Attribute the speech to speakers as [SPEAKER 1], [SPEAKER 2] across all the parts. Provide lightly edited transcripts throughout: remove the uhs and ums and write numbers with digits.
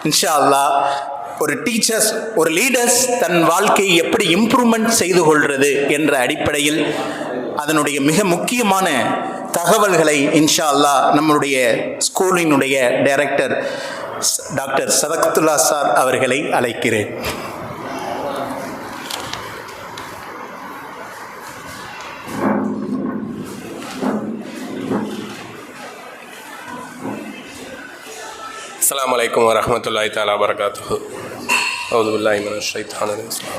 [SPEAKER 1] இன்ஷா அல்லாஹ் ஒரு டீச்சர்ஸ், ஒரு லீடர்ஸ் தன் வாழ்க்கையை எப்படி இம்ப்ரூவ்மெண்ட் செய்து கொள்வது என்ற அடிப்படையில் அதனுடைய மிக முக்கியமான தகவல்களை இன்ஷா அல்லாஹ் நம்மளுடைய ஸ்கூலினுடைய டைரக்டர் டாக்டர் சதகத்துல்லா சார் அவர்களை அழைக்கிறேன்.
[SPEAKER 2] அஸ்ஸலாமு அலைக்கும் வரஹ்மத்துல்லாஹி தஆலா வபரகாத்துஹு. அஊது பில்லாஹி மினஷ் ஷைத்தானிர் ரஜீம்.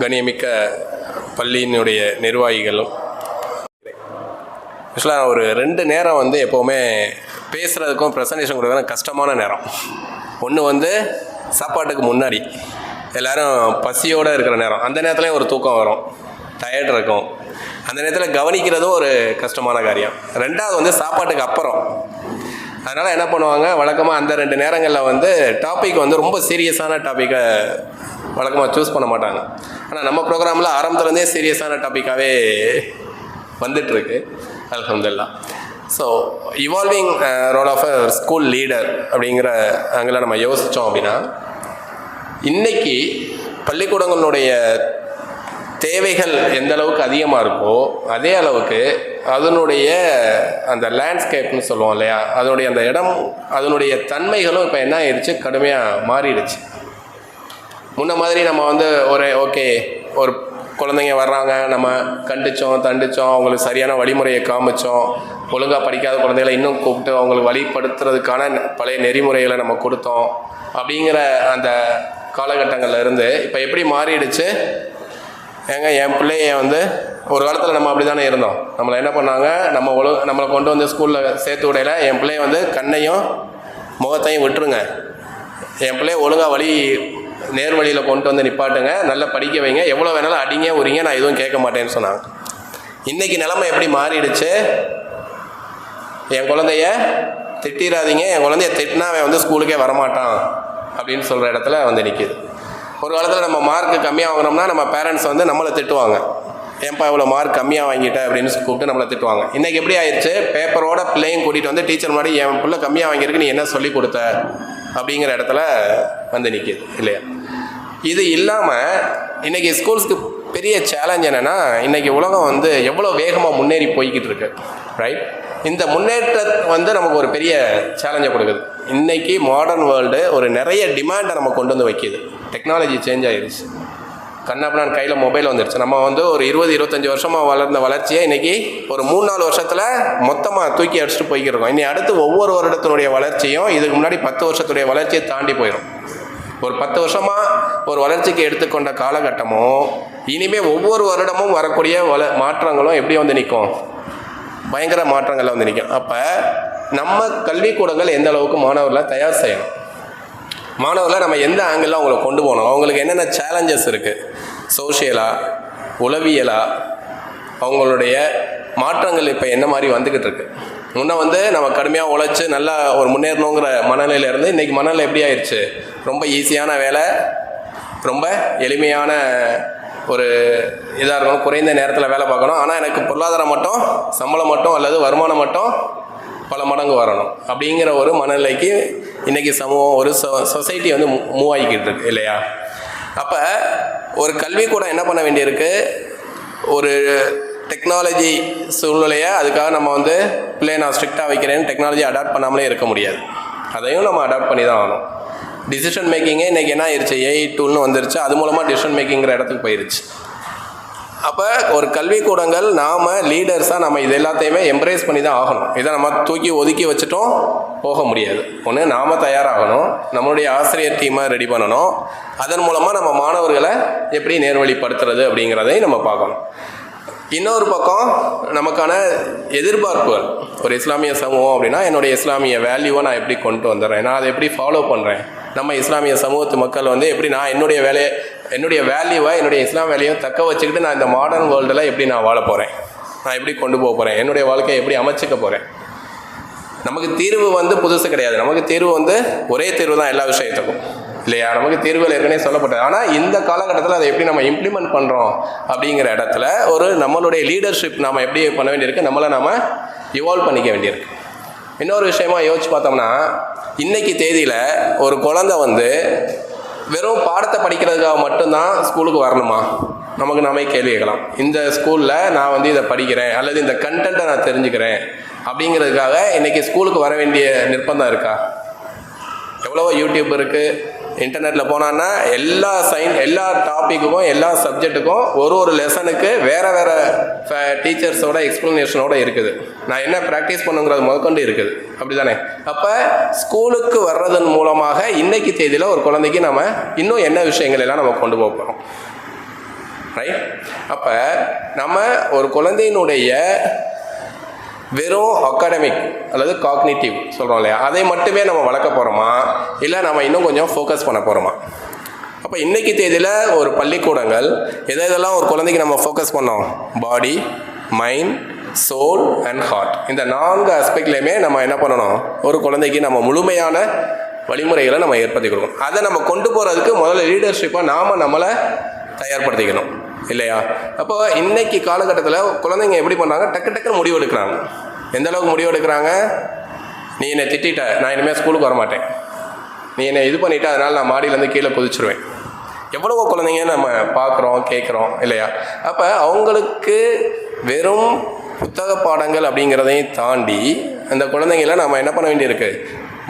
[SPEAKER 2] கண்ணியமிக்க பள்ளியினுடைய நிர்வாகிகளும், ஆக்சுவலாக ஒரு 2 நேரம் வந்து எப்போவுமே பேசுகிறதுக்கும் ப்ரெசன்டேஷன் கொடுக்குறதுக்கும் கஷ்டமான நேரம். ஒன்று சாப்பாட்டுக்கு முன்னாடி எல்லோரும் பசியோடு இருக்கிற நேரம், அந்த நேரத்துலேயும் ஒரு தூக்கம் வரும், டயர்ட் இருக்கும், அந்த நேரத்தில் கவனிக்கிறதும் ஒரு கஷ்டமான காரியம். 2வது சாப்பாட்டுக்கு அப்புறம். அதனால் என்ன பண்ணுவாங்க, வழக்கமாக அந்த 2 நேரங்களில் வந்து டாபிக் வந்து ரொம்ப சீரியஸான டாப்பிக்கை வழக்கமாக சூஸ் பண்ண மாட்டாங்க. ஆனால் நம்ம ப்ரோக்ராமில் ஆரம்பத்துலேருந்தே சீரியஸான டாப்பிக்காகவே வந்துட்டுருக்கு, அல்ஹம்துலில்லாஹ். So evolving role of a school leader அப்படிங்கிற அங்கே நம்ம யோசித்தோம் அப்படின்னா, இன்றைக்கி பள்ளிக்கூடங்களுடைய தேவைகள் எந்த அளவுக்கு அதிகமாக இருக்கோ அதே அளவுக்கு அதனுடைய அந்த லேண்ட்ஸ்கேப்னு சொல்லுவோம் இல்லையா, அதனுடைய அந்த இடம், அதனுடைய தன்மைகளும் இப்போ என்ன ஆயிடுச்சு, கடுமையாக மாறிடுச்சு. முன்ன மாதிரி நம்ம வந்து ஒரு குழந்தைங்க வர்றாங்க, நம்ம கண்டித்தோம் தண்டித்தோம், அவங்களுக்கு சரியான வழிமுறையை காமிச்சோம், ஒழுங்காக படிக்காத குழந்தைகளை இன்னும் கூப்பிட்டு அவங்களுக்கு வழிப்படுத்துறதுக்கான பழைய நெறிமுறைகளை நம்ம கொடுத்தோம். அப்படிங்கிற அந்த காலகட்டங்களில் இருந்து இப்போ எப்படி மாறிடுச்சு. என் பிள்ளைய வந்து ஒரு காலத்தில் நம்ம அப்படி தானே இருந்தோம். நம்மளை என்ன பண்ணாங்க, நம்மளை கொண்டு வந்து ஸ்கூலில் சேர்த்து விடையில என் பிள்ளைய வந்து கண்ணையும் முகத்தையும் விட்டுருங்க, என் பிள்ளைய ஒழுங்காக நேர் வழியில் கொண்டு வந்து நிப்பாட்டுங்க, நல்லா படிக்க வைங்க, எவ்வளோ வேணாலும் அடிங்க உரிங்க, நான் எதுவும் கேட்க மாட்டேன்னு சொன்னாங்க. இன்றைக்கி நிலைமை எப்படி மாறிடுச்சு, என் குழந்தைய திட்டிடாதீங்க, என் குழந்தைய திட்டினா அவன் வந்து ஸ்கூலுக்கே வரமாட்டான் அப்படின்னு சொல்கிற இடத்துல வந்து நிற்கிது. ஒரு காலத்தில் நம்ம மார்க்கு கம்மியாக வாங்கினோம்னா நம்ம பேரண்ட்ஸ் வந்து நம்மளை திட்டுவாங்க, ஏன்ப்பா இவ்வளோ மார்க் கம்மியாக வாங்கிட்ட அப்படின்னு கூப்பிட்டு நம்மளை திட்டுவாங்க. இன்றைக்கி எப்படி ஆயிடுச்சு, பேப்பரோட பிள்ளையும் கூட்டிகிட்டு வந்து டீச்சர் முன்னாடி என் பிள்ளை கம்மியாக வாங்கியிருக்கு, நீ என்ன சொல்லி கொடுத்த அப்படிங்கிற இடத்துல வந்து நிற்கிது இல்லையா. இது இல்லாமல் இன்றைக்கி ஸ்கூல்ஸ்க்கு பெரிய சேலஞ்ச் என்னென்னா, இன்றைக்கி உலகம் வந்து எவ்வளோ வேகமாக முன்னேறி போய்கிட்டு இருக்கு, ரைட். இந்த முன்னேற்றம் வந்து நமக்கு ஒரு பெரிய சேலஞ்சை கொடுக்குது. இன்றைக்கி மாடர்ன் வேர்ல்டு ஒரு நிறைய டிமாண்டை நம்ம கொண்டு வந்து வைக்கிது. டெக்னாலஜி சேஞ்ச் ஆகிடுச்சு, கண்ணாப்பினான் கையில் மொபைல் வந்துடுச்சு. நம்ம வந்து ஒரு 20-25 வருஷமாக வளர்ந்த வளர்ச்சியை இன்றைக்கி ஒரு 3-4 வருஷத்தில் மொத்தமாக தூக்கி அடிச்சுட்டு போய்க்கிருக்கோம். இனி அடுத்து ஒவ்வொரு வருடத்தினுடைய வளர்ச்சியும் இதுக்கு முன்னாடி 10 வருஷத்துடைய வளர்ச்சியை தாண்டி போயிடும். ஒரு 10 வருஷமாக ஒரு வளர்ச்சிக்கு எடுத்துக்கொண்ட காலகட்டமும் இனிமேல் ஒவ்வொரு வருடமும் வரக்கூடிய மாற்றங்களும் எப்படி வந்து நிற்கும், பயங்கர மாற்றங்களில் வந்து நிற்கும். அப்போ நம்ம கல்விக்கூடங்கள் எந்த அளவுக்கு மாணவர்களை தயார் செய்யணும், மாணவர்களை நம்ம எந்த ஆங்கிளில் அவங்களை கொண்டு போகணும், அவங்களுக்கு என்னென்ன சேலஞ்சஸ் இருக்குது, சோஷியலாக உளவியலாக அவங்களுடைய மாற்றங்கள் இப்போ என்ன மாதிரி வந்துக்கிட்டு இருக்கு. முன்னே வந்து நம்ம கடுமையாக உழைச்சி நல்லா ஒரு முன்னேறணுங்கிற மனநிலையிலேருந்து இன்றைக்கி மனநிலை எப்படி ஆயிடுச்சு, ரொம்ப ஈஸியான வேலை, ரொம்ப எளிமையான ஒரு இதாக இருக்கணும், குறைந்த நேரத்தில் வேலை பார்க்கணும், ஆனால் எனக்கு பொருளாதாரம் மட்டும், சம்பளம் மட்டும் அல்லது வருமானம் மட்டும் பல மடங்கு வரணும் அப்படிங்கிற ஒரு மனநிலைக்கு இன்றைக்கி சமூகம், ஒரு சொசைட்டி வந்து மூவ் ஆகிக்கிட்டு இருக்கு இல்லையா. அப்போ ஒரு கல்விக்கூடம் என்ன பண்ண வேண்டியிருக்கு, ஒரு டெக்னாலஜி சூழ்நிலையை அதுக்காக நம்ம வந்து பிள்ளையை நான் ஸ்ட்ரிக்டாக வைக்கிறேன்னு டெக்னாலஜி அடாப்ட் பண்ணாமலே இருக்க முடியாது, அதையும் நம்ம அடாப்ட் பண்ணி தான் ஆகணும். டிசிஷன் மேக்கிங்கே இன்றைக்கி என்ன ஆயிடுச்சு, ஏஐ டூல்னு வந்துருச்சு, அது மூலமாக டிசிஷன் மேக்கிங்கிற இடத்துக்கு போயிடுச்சு. அப்போ ஒரு கல்விக்கூடங்கள் நாம் லீடர்ஸாக நம்ம இது எல்லாத்தையுமே எம்ப்ரேஸ் பண்ணி தான் ஆகணும். இதை நம்ம தூக்கி ஒதுக்கி வச்சுட்டோம் போக முடியாது. ஒன்று நாம் தயாராகணும், நம்மளுடைய ஆசிரியர் டீமை ரெடி பண்ணணும், அதன் மூலமாக நம்ம மாணவர்களை எப்படி நேர்வழிப்படுத்துறது அப்படிங்கிறதை நம்ம பார்க்கணும். இன்னொரு பக்கம் நமக்கான எதிர்பார்ப்புகள், ஒரு இஸ்லாமிய சமூகம் அப்படின்னா என்னுடைய இஸ்லாமிய வேல்யூவை நான் எப்படி கொண்டு வந்துடுறேன், நான் அதை எப்படி ஃபாலோ பண்ணுறேன், நம்ம இஸ்லாமிய சமூகத்து மக்கள் வந்து எப்படி நான் என்னுடைய வேல்யூவை, என்னுடைய இஸ்லாம் வேல்யூவை தக்க வச்சுக்கிட்டு நான் இந்த மாடர்ன் வேர்ல்டில் எப்படி நான் வாழ போகிறேன், நான் எப்படி கொண்டு போக போகிறேன், என்னுடைய வாழ்க்கையை எப்படி அமைச்சிக்க போகிறேன். நமக்கு தீர்வு வந்து புதுசு கிடையாது, நமக்கு தீர்வு வந்து ஒரே தீர்வு தான் எல்லா விஷயத்துக்கும் இல்லையா. நமக்கு தீர்வுகள் ஏற்கனவே சொல்லப்பட்டது, ஆனால் இந்த காலகட்டத்தில் அதை எப்படி நம்ம இம்ப்ளிமெண்ட் பண்ணுறோம் அப்படிங்கிற இடத்துல ஒரு நம்மளுடைய லீடர்ஷிப் நாம் எப்படி பண்ண வேண்டியிருக்கு, நம்மளை நாம் இவால்வ் பண்ணிக்க வேண்டியிருக்கு. இன்னொரு விஷயமா யோசிச்சு பார்த்தோம்னா, இன்னைக்கு தேதியில் ஒரு குழந்தை வந்து வெறும் பாடத்தை படிக்கிறதுக்காக மட்டும்தான் ஸ்கூலுக்கு வரணுமா? நமக்கு நாமே கேள்வி கேட்கலாம். இந்த ஸ்கூலில் நான் வந்து இதை படிக்கிறேன் அல்லது இந்த கண்டென்ட்டை நான் தெரிஞ்சுக்கிறேன் அப்படிங்கிறதுக்காக இன்றைக்கி ஸ்கூலுக்கு வர வேண்டிய நிர்பந்தம் இருக்கா? எவ்வளவோ யூடியூப் இருக்குது, இன்டர்நெட்டில் போனான்னா எல்லா டாப்பிக்குக்கும் எல்லா சப்ஜெக்ட்டுக்கும் ஒரு லெசனுக்கு வேறு டீச்சர்ஸோட எக்ஸ்ப்ளனேஷனோட இருக்குது. நான் என்ன ப்ராக்டிஸ் பண்ணுங்கிறது முதற்கொண்டு இருக்குது. அப்படி தானே? அப்போ ஸ்கூலுக்கு வர்றதன் மூலமாக இன்னைக்கு தேதியில் ஒரு குழந்தைக்கு நம்ம இன்னும் என்ன விஷயங்கள் எல்லாம் நம்ம கொண்டு போக போகிறோம், ரைட்? அப்போ நம்ம ஒரு குழந்தையினுடைய வெறும் அகாடமிக் அல்லது காக்னிட்டிவ் சொல்கிறோம் இல்லையா, அதை மட்டுமே நம்ம வளர்க்க போகிறோமா, இல்லை நம்ம இன்னும் கொஞ்சம் ஃபோக்கஸ் பண்ண போகிறோமா? அப்போ இன்றைக்கி தேதியில் ஒரு பள்ளிக்கூடங்கள் எதெல்லாம் ஒரு குழந்தைக்கு நம்ம ஃபோக்கஸ் பண்ணோம்? பாடி, மைண்ட், சோல் அண்ட் ஹார்ட். இந்த 4 ஆஸ்பெக்ட்லேயுமே நம்ம என்ன பண்ணணும்? ஒரு குழந்தைக்கு நம்ம முழுமையான வழிமுறைகளை நம்ம ஏற்படுத்தி கொடுக்கணும். அதை நம்ம கொண்டு போகிறதுக்கு முதல்ல லீடர்ஷிப்பாக நம்மளை தயார்படுத்திக்கணும் இல்லையா? அப்போ இன்னைக்கு காலகட்டத்தில் குழந்தைங்க எப்படி பண்ணுறாங்க? டக்குன்னு முடிவு எடுக்கிறாங்க. எந்த அளவுக்கு முடிவு எடுக்கிறாங்க? நீ என்னை திட்டிட்ட, நான் இனிமேல் ஸ்கூலுக்கு வரமாட்டேன். நீ என்னை இது பண்ணிட்ட, அதனால் நான் மாடியிலேருந்து கீழே குதிச்சிருவேன். எவ்வளவோ குழந்தைங்க நம்ம பார்க்குறோம், கேட்குறோம் இல்லையா? அப்போ அவங்களுக்கு வெறும் புத்தக பாடங்கள் அப்படிங்கிறதையும் தாண்டி அந்த குழந்தைங்கள நம்ம என்ன பண்ண வேண்டியிருக்கு?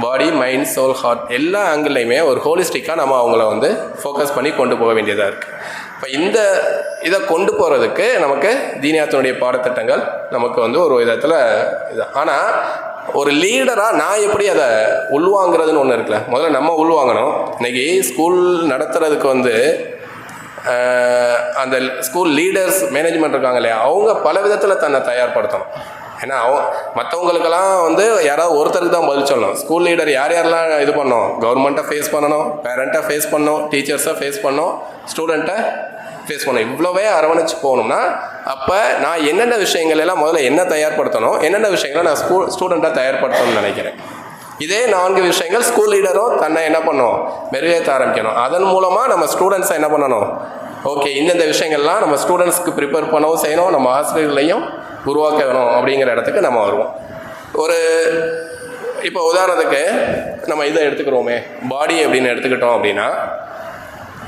[SPEAKER 2] பாடி, மைண்ட், சோல், ஹார்ட் எல்லா ஆங்கிள்லையுமே ஒரு ஹோலிஸ்டிக்காக நம்ம அவங்கள வந்து ஃபோக்கஸ் பண்ணி கொண்டு போக வேண்டியதாக இருக்குது. இப்போ இதை கொண்டு போகிறதுக்கு நமக்கு தீனியாத்தினுடைய பாடத்திட்டங்கள் நமக்கு வந்து ஒரு விதத்தில் இது. ஆனால் ஒரு லீடராக நான் எப்படி அதை உள்வாங்கிறதுன்னு ஒன்று இருக்குல்ல, முதல்ல நம்ம உள்வாங்கணும். இன்றைக்கி ஸ்கூல் நடத்துறதுக்கு வந்து அந்த ஸ்கூல் லீடர்ஸ், மேனேஜ்மெண்ட் இருக்காங்க இல்லையா, அவங்க பல விதத்தில் தன்னை தயார்படுத்தணும். ஏன்னா மற்றவங்களுக்கெல்லாம் வந்து யாராவது ஒருத்தருக்கு தான் பதில் சொல்லணும். ஸ்கூல் லீடர் யாரெல்லாம் இது பண்ணணும்? கவர்மெண்ட்டை ஃபேஸ் பண்ணணும், பேரண்ட்டை ஃபேஸ் பண்ணணும், டீச்சர்ஸை ஃபேஸ் பண்ணணும், ஸ்டூடெண்ட்டை ஃபேஸ் பண்ணணும். இவ்வளோவே அரவணைச்சு போகணும்னா அப்போ நான் என்னென்ன விஷயங்கள் எல்லாம் முதல்ல என்ன தயார்படுத்தணும், என்னென்ன விஷயங்களை நான் ஸ்டூடெண்ட்டாக தயார்படுத்தணும்னு நினைக்கிறேன். இதே 4 விஷயங்கள் ஸ்கூல் லீடரும் தன்னை என்ன பண்ணணும்? மெருகேற்ற ஆரம்பிக்கணும். அதன் மூலமாக நம்ம ஸ்டூடெண்ட்ஸை என்ன பண்ணணும்? ஓகே, இந்தந்த விஷயங்கள்லாம் நம்ம ஸ்டூடெண்ட்ஸ்க்கு ப்ரிப்பேர் பண்ணவும் செய்யணும், நம்ம ஆசிரியர்களையும் உருவாக்க வேணும் அப்படிங்கிற இடத்துக்கு நம்ம வருவோம். இப்போ உதாரணத்துக்கு நம்ம இதை எடுத்துக்கிறோமே, பாடி அப்படின்னு எடுத்துக்கிட்டோம் அப்படின்னா,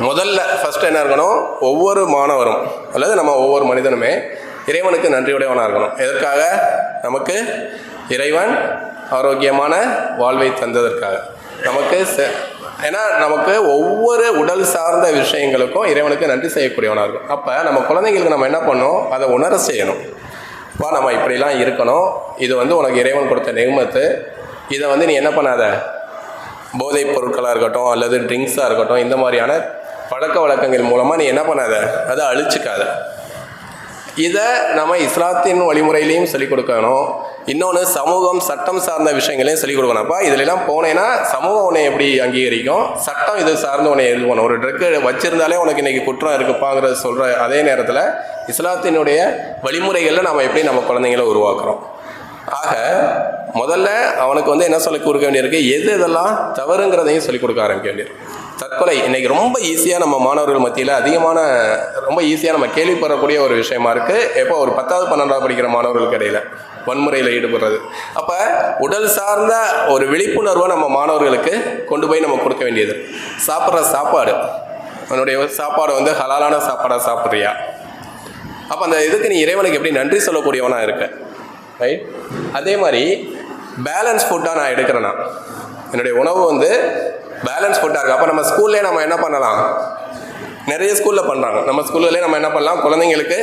[SPEAKER 2] முதல்ல ஃபஸ்ட்டு என்ன இருக்கணும்? ஒவ்வொரு மாணவரும் அல்லது நம்ம ஒவ்வொரு மனிதனுமே இறைவனுக்கு நன்றியுடையவனாக இருக்கணும். எதற்காக? நமக்கு இறைவன் ஆரோக்கியமான வாழ்வை தந்ததற்காக. ஏன்னா நமக்கு ஒவ்வொரு உடல் சார்ந்த விஷயங்களுக்கும் இறைவனுக்கு நன்றி செய்யக்கூடியவனாக இருக்கும். அப்போ நம்ம குழந்தைங்களுக்கு நம்ம என்ன பண்ணணும்? அதை உணர செய்யணும். அப்பா, நம்ம இப்படிலாம் இருக்கணும், இது வந்து உனக்கு இறைவன் கொடுத்த நெகுமத்து, இதை வந்து நீ என்ன பண்ணாத, போதைப் பொருட்களாக இருக்கட்டும் அல்லது ட்ரிங்க்ஸாக இருக்கட்டும், இந்த மாதிரியான பழக்க வழக்கங்கள் மூலமாக நீ என்ன பண்ணாத, அதை அழிச்சிக்காத. இதை நம்ம இஸ்லாத்தின் வழிமுறையிலையும் சொல்லிக் கொடுக்கணும். இன்னொன்று, சமூகம் சட்டம் சார்ந்த விஷயங்களையும் சொல்லிக் கொடுக்கணும். அப்போ இதிலெல்லாம் போனேன்னா சமூகம் உன்னை எப்படி அங்கீகரிக்கும், சட்டம் இது சார்ந்து உன்னை இது பண்ணும். ஒரு ட்ரக்கு வச்சிருந்தாலே உனக்கு இன்றைக்கி குற்றம் இருக்குப்பாங்கிறது சொல்கிற அதே நேரத்தில் இஸ்லாத்தினுடைய வழிமுறைகளில் நம்ம எப்படி நம்ம குழந்தைங்களை உருவாக்குறோம். ஆக முதல்ல அவனுக்கு வந்து என்ன சொல்லிக் கொடுக்க வேண்டியிருக்கு? எதெல்லாம் தவறுங்கிறதையும் சொல்லிக் கொடுக்க ஆரம்பிக்க வேண்டியிருக்கு. தற்கொலை இன்றைக்கி ரொம்ப ஈஸியாக நம்ம மாணவர்கள் மத்தியில் ரொம்ப ஈஸியாக நம்ம கேள்விப்படக்கூடிய ஒரு விஷயமா இருக்குது. எப்போ ஒரு 10வது 12வது படிக்கிற மாணவர்களுக்கு இடையில் வன்முறையில் ஈடுபடுறது. அப்போ உடல் சார்ந்த ஒரு விழிப்புணர்வை நம்ம மாணவர்களுக்கு கொண்டு போய் நம்ம கொடுக்க வேண்டியது. சாப்பிட்ற சாப்பாடு, அவனுடைய சாப்பாடு வந்து ஹலாலான சாப்பாடாக சாப்பிட்றியா? அப்போ அந்த இதுக்கு நீ இறைவனுக்கு எப்படி நன்றி சொல்லக்கூடியவனாக இருக்க, ரைட்? அதே மாதிரி பேலன்ஸ் ஃபுட்டாக நான் எடுக்கிறேன்னா, என்னுடைய உணவு வந்து பேலன்ஸ் ஃபுட்டாக இருக்குது. அப்போ நம்ம ஸ்கூல்லே நம்ம என்ன பண்ணலாம்? நிறைய ஸ்கூலில் பண்ணுறாங்க. நம்ம ஸ்கூல்லே நம்ம என்ன பண்ணலாம்? குழந்தைங்களுக்கு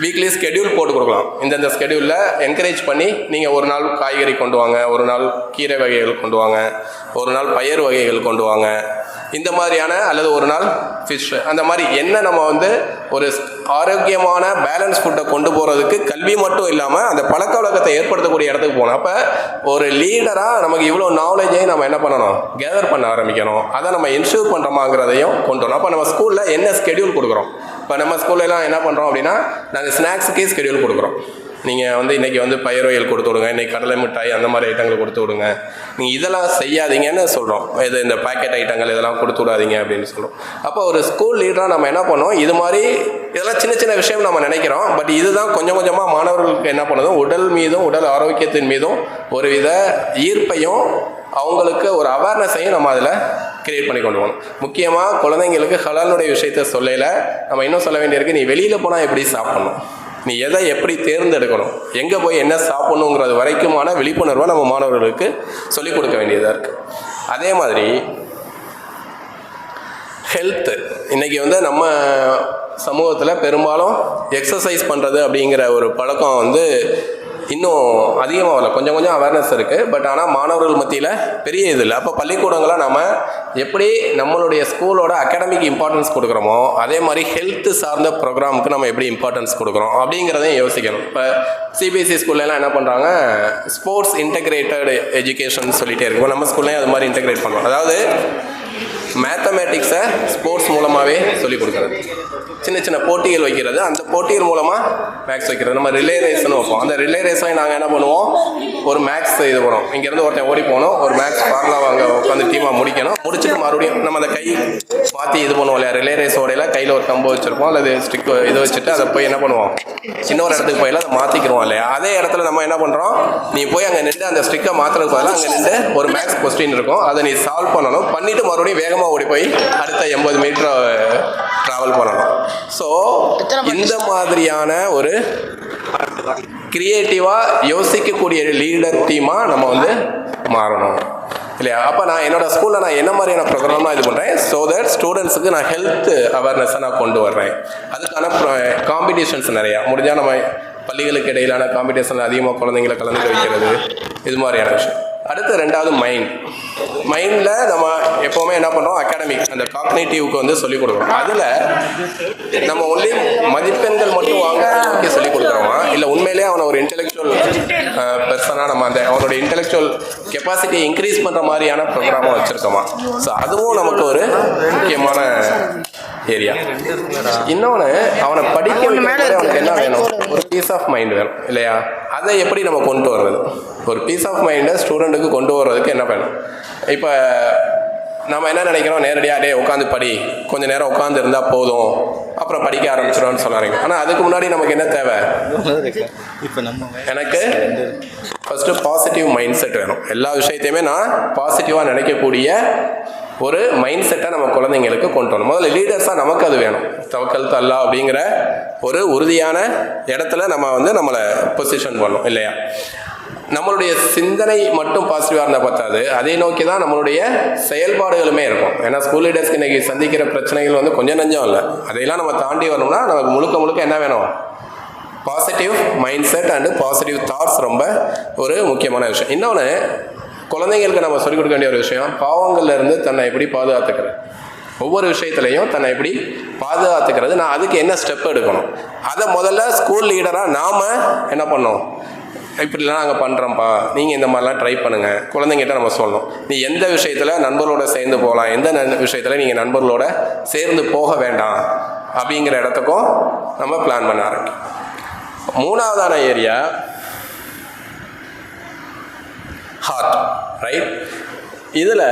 [SPEAKER 2] வீக்லி ஸ்கெடியூல் போட்டு கொடுக்கலாம். இந்தந்த ஸ்கெடியூலில் என்கரேஜ் பண்ணி நீங்கள் ஒரு நாள் காய்கறி கொண்டு வாங்க, ஒரு நாள் கீரை வகைகள் கொண்டு வாங்க, ஒரு நாள் பயிர் வகைகள் கொண்டு வாங்க, இந்த மாதிரியான, அல்லது ஒரு நாள் ஃபிஷ், அந்த மாதிரி என்ன நம்ம வந்து ஒரு ஆரோக்கியமான பேலன்ஸ் ஃபுட்டை கொண்டு போகிறதுக்கு கல்வி மட்டும் இல்லாமல் அந்த பழக்க வழக்கத்தை ஏற்படுத்தக்கூடிய இடத்துக்கு போகணும். அப்போ ஒரு லீடராக நமக்கு இவ்வளோ நாலேஜையும் நம்ம என்ன பண்ணணும்? கேதர் பண்ண ஆரம்பிக்கணும். அதை நம்ம என்ஷூர் பண்ணுறோமாங்கிறதையும் கொண்டு வரணும். அப்போ நம்ம ஸ்கூலில் என்ன ஸ்கெடியூல் கொடுக்குறோம்? இப்போ நம்ம ஸ்கூல்லலாம் என்ன பண்ணுறோம் அப்படின்னா, நாங்கள் ஸ்நாக்ஸுக்கே ஸ்கெடியூல் கொடுக்குறோம். நீங்கள் வந்து இன்றைக்கி வந்து பயிரோயல் கொடுத்து விடுங்க, இன்றைக்கி கடலை மிட்டாய் அந்த மாதிரி ஐட்டங்கள் கொடுத்து விடுங்க, நீங்கள் இதெல்லாம் செய்யாதீங்கன்னு சொல்கிறோம். இது இந்த பேக்கெட் ஐட்டங்கள் இதெல்லாம் கொடுத்து விடாதீங்க அப்படின்னு சொல்கிறோம். அப்போ ஒரு ஸ்கூல் லீடராக நம்ம என்ன பண்ணோம், இது மாதிரி இதெல்லாம் சின்ன சின்ன விஷயம் நம்ம நினைக்கிறோம். பட் இதுதான் கொஞ்சம் கொஞ்சமாக மாணவர்களுக்கு என்ன பண்ணுதும், உடல் மீதும் உடல் ஆரோக்கியத்தின் மீதும் ஒருவித ஈர்ப்பையும் அவங்களுக்கு ஒரு அவேர்னஸையும் நம்ம அதில் கிரியேட் பண்ணி கொண்டு போகணும். முக்கியமாக குழந்தைங்களுக்கு ஹலாலுடைய விஷயத்த சொல்லல நம்ம இன்னும் சொல்ல வேண்டியிருக்கு, நீ வெளியில் போனால் எப்படி சாப்பிடணும், நீ எதை எப்படி தேர்ந்தெடுக்கணும், எங்கே போய் என்ன சாப்பிடணுங்கிறது வரைக்குமான விழிப்புணர்வை நம்ம மாணவர்களுக்கு சொல்லிக் கொடுக்க வேண்டியதாக இருக்குது. அதே மாதிரி ஹெல்த்து, இன்றைக்கி வந்து நம்ம சமூகத்தில் பெரும்பாலும் எக்ஸசைஸ் பண்ணுறது அப்படிங்கிற ஒரு பழக்கம் வந்து இன்னும் அதிகமாக வரல. கொஞ்சம் கொஞ்சம் அவேர்னஸ் இருக்குது. பட் ஆனால் மாணவர்கள் மத்தியில் பெரிய இது இல்லை. அப்போ பள்ளிக்கூடங்களை நம்ம எப்படி நம்மளுடைய ஸ்கூலோட அகாடமிக் இம்பார்ட்டன்ஸ் கொடுக்குறோமோ அதே மாதிரி ஹெல்த்து சார்ந்த ப்ரோக்ராமுக்கு நம்ம எப்படி இம்பார்ட்டன்ஸ் கொடுக்குறோம் அப்படிங்கிறதையும் யோசிக்கணும். இப்போ சிபிஎஸ்சி ஸ்கூல்லலாம் என்ன பண்ணுறாங்க, ஸ்போர்ட்ஸ் இன்டெகிரேட்டட் எஜுகேஷன் சொல்லிகிட்டே இருக்கும். நம்ம ஸ்கூல்லையும் அது மாதிரி இன்டெகிரேட் பண்ணுறோம். அதாவது மேத்தமேட்டிக்ஸை ஸ்போர்ட்ஸ் மூலமாகவே சொல்லிக் கொடுக்குறது, சின்ன சின்ன போட்டிகள் வைக்கிறது, அந்த போட்டிகள் மூலமாக மேக்ஸ் வைக்கிறது. நம்ம ரிலே ரேஸ்னு வைப்போம். அந்த ரிலே ரேஸை நாங்கள் என்ன பண்ணுவோம், ஒரு மேக்ஸ் இது பண்ணுவோம். இங்கேருந்து ஒருத்தன் ஓடி போகணும், ஒரு மேக்ஸ் ஃபார்முலா வாங்க உட்காந்து டீமாக முடிக்கணும். முடிச்சுட்டு மறுபடியும் நம்ம அந்த கை மாற்றி இது பண்ணுவோம் இல்லையா, ரிலே ரேஸ் ஓடையில் கையில் ஒரு கம்பு வச்சுருப்போம், அல்லது ஸ்டிக் இது வச்சுட்டு அதை போய் என்ன பண்ணுவோம், இன்னொரு இடத்துக்கு போயில அதை மாற்றிக்கிறோம் இல்லையா. அதே இடத்துல நம்ம என்ன பண்ணுறோம், நீ போய் அங்கே நின்று அந்த ஸ்டிக்கை மாற்றுறதுக்கு பதிலாக அங்கே நின்று ஒரு மேக்ஸ் கொஸ்டின் இருக்கும், அதை நீ சால்வ் பண்ணணும். பண்ணிவிட்டு மறுபடியும் வேகமாக ஓடி போய் அடுத்த 80 மீட்டர் ட்ராவல் பண்ணணும். ஸோ இந்த மாதிரியான ஒரு கிரியேட்டிவாக யோசிக்கக்கூடிய லீடர் டீமாக நம்ம வந்து மாறணும் இல்லையா. அப்போ நான் என்னோட ஸ்கூலில் நான் என்ன மாதிரியான ப்ரோக்ராம்லாம் இது பண்ணுறேன், ஸோ தட் ஸ்டூடெண்ட்ஸுக்கு நான் ஹெல்த் அவேர்னஸை நான் கொண்டு வர்றேன். அதுக்கான காம்படிஷன்ஸ் நிறையா முடிஞ்சால் நம்ம பள்ளிகளுக்கு இடையிலான காம்படிஷனில் அதிகமாக குழந்தைங்களை கலந்துக்க வைக்கிறது, இது மாதிரியான விஷயம். அடுத்து ரெண்டாவது மைண்டில் நம்ம எப்போவுமே என்ன பண்ணுறோம், அகாடமிக் அந்த காக்னேட்டிவ்க்கு வந்து சொல்லிக் கொடுக்குறோம். அதில் நம்ம ஒன்லி மதிப்பெண்கள் மட்டும் வாங்க சொல்லிக் கொடுக்குறோமா, இல்லை உண்மையிலே அவனை ஒரு இன்டெலெக்சுவல் பெர்சனாக நம்ம அந்த அவனோட இன்டெலெக்சுவல் கெப்பாசிட்டியை இன்க்ரீஸ் பண்ணுற மாதிரியான ப்ரோக்ராமாக வச்சுருக்கோமா. ஸோ அதுவும் நமக்கு ஒரு முக்கியமான ஏரியா. இன்னொன்று, அவனை படிக்க அவனுக்கு என்ன வேணும், ஒரு பீஸ் ஆஃப் மைண்ட் வேணும் இல்லையா. அதை எப்படி நம்ம கொண்டு வர்றது, ஒரு பீஸ் ஆஃப் மைண்டை ஸ்டூடெண்ட்டுக்கு கொண்டு வர்றதுக்கு என்ன வேணும். இப்போ நம்ம என்ன நினைக்கிறோம், நேரடியாக உட்காந்து படி, கொஞ்சம் நேரம் உட்காந்து இருந்தால் போதும், அப்புறம் படிக்க ஆரம்பிச்சிடும்னு சொன்னாங்க. ஆனால் அதுக்கு முன்னாடி நமக்கு என்ன தேவை, எனக்கு ஃபஸ்ட்டு பாசிட்டிவ் மைண்ட் செட் வேணும். எல்லா விஷயத்தையுமே நான் பாசிட்டிவாக நினைக்கக்கூடிய ஒரு மைண்ட் செட்டை நம்ம குழந்தைங்களுக்கு கொண்டு வரணும். முதல்ல லீடர்ஸாக நமக்கு அது வேணும். தவக்கல் தல்லா அப்படிங்கிற ஒரு உறுதியான இடத்துல நம்ம வந்து நம்மளை பொசிஷன் பண்ணணும் இல்லையா. நம்மளுடைய சிந்தனை மட்டும் பாசிட்டிவாக இருந்தால் பார்த்தாது, அதை நோக்கி தான் நம்மளுடைய செயல்பாடுகளுமே இருக்கும். ஏன்னா ஸ்கூல் லீடர்ஸ்க்கு இன்றைக்கி சந்திக்கிற பிரச்சனைகள் வந்து கொஞ்சம் நஞ்சம் இல்லை. அதையெல்லாம் நம்ம தாண்டி வரணும்னா நமக்கு முழுக்க என்ன வேணும், positive mind set and positive thoughts ரொம்ப ஒரு முக்கியமான விஷயம். இன்னொன்று, குழந்தைங்களுக்கு நம்ம சொல்லிக் கொடுக்க வேண்டிய ஒரு விஷயம், பாவங்கள்லேருந்து தன்னை எப்படி பாதுகாத்துக்கிறது, ஒவ்வொரு விஷயத்துலையும் தன்னை எப்படி பாதுகாத்துக்கிறது, நான் அதுக்கு என்ன ஸ்டெப் எடுக்கணும், அதை முதல்ல ஸ்கூல் லீடராக நாம் என்ன பண்ணோம், இப்படிலாம் நாங்கள் பண்ணுறோம்ப்பா, நீங்கள் இந்த மாதிரிலாம் ட்ரை பண்ணுங்கள். குழந்தைங்கிட்ட நம்ம சொல்லணும், நீ எந்த விஷயத்தில் நண்பர்களோட சேர்ந்து போகலாம், எந்த விஷயத்தில் நீங்கள் நண்பர்களோட சேர்ந்து போக வேண்டாம் அப்படிங்கிற இடத்துக்கும் நம்ம பிளான் பண்ண ஆரம்பிக்கும். மூணாவதான ஏரியா ஹார்ட், ரைட். இதில்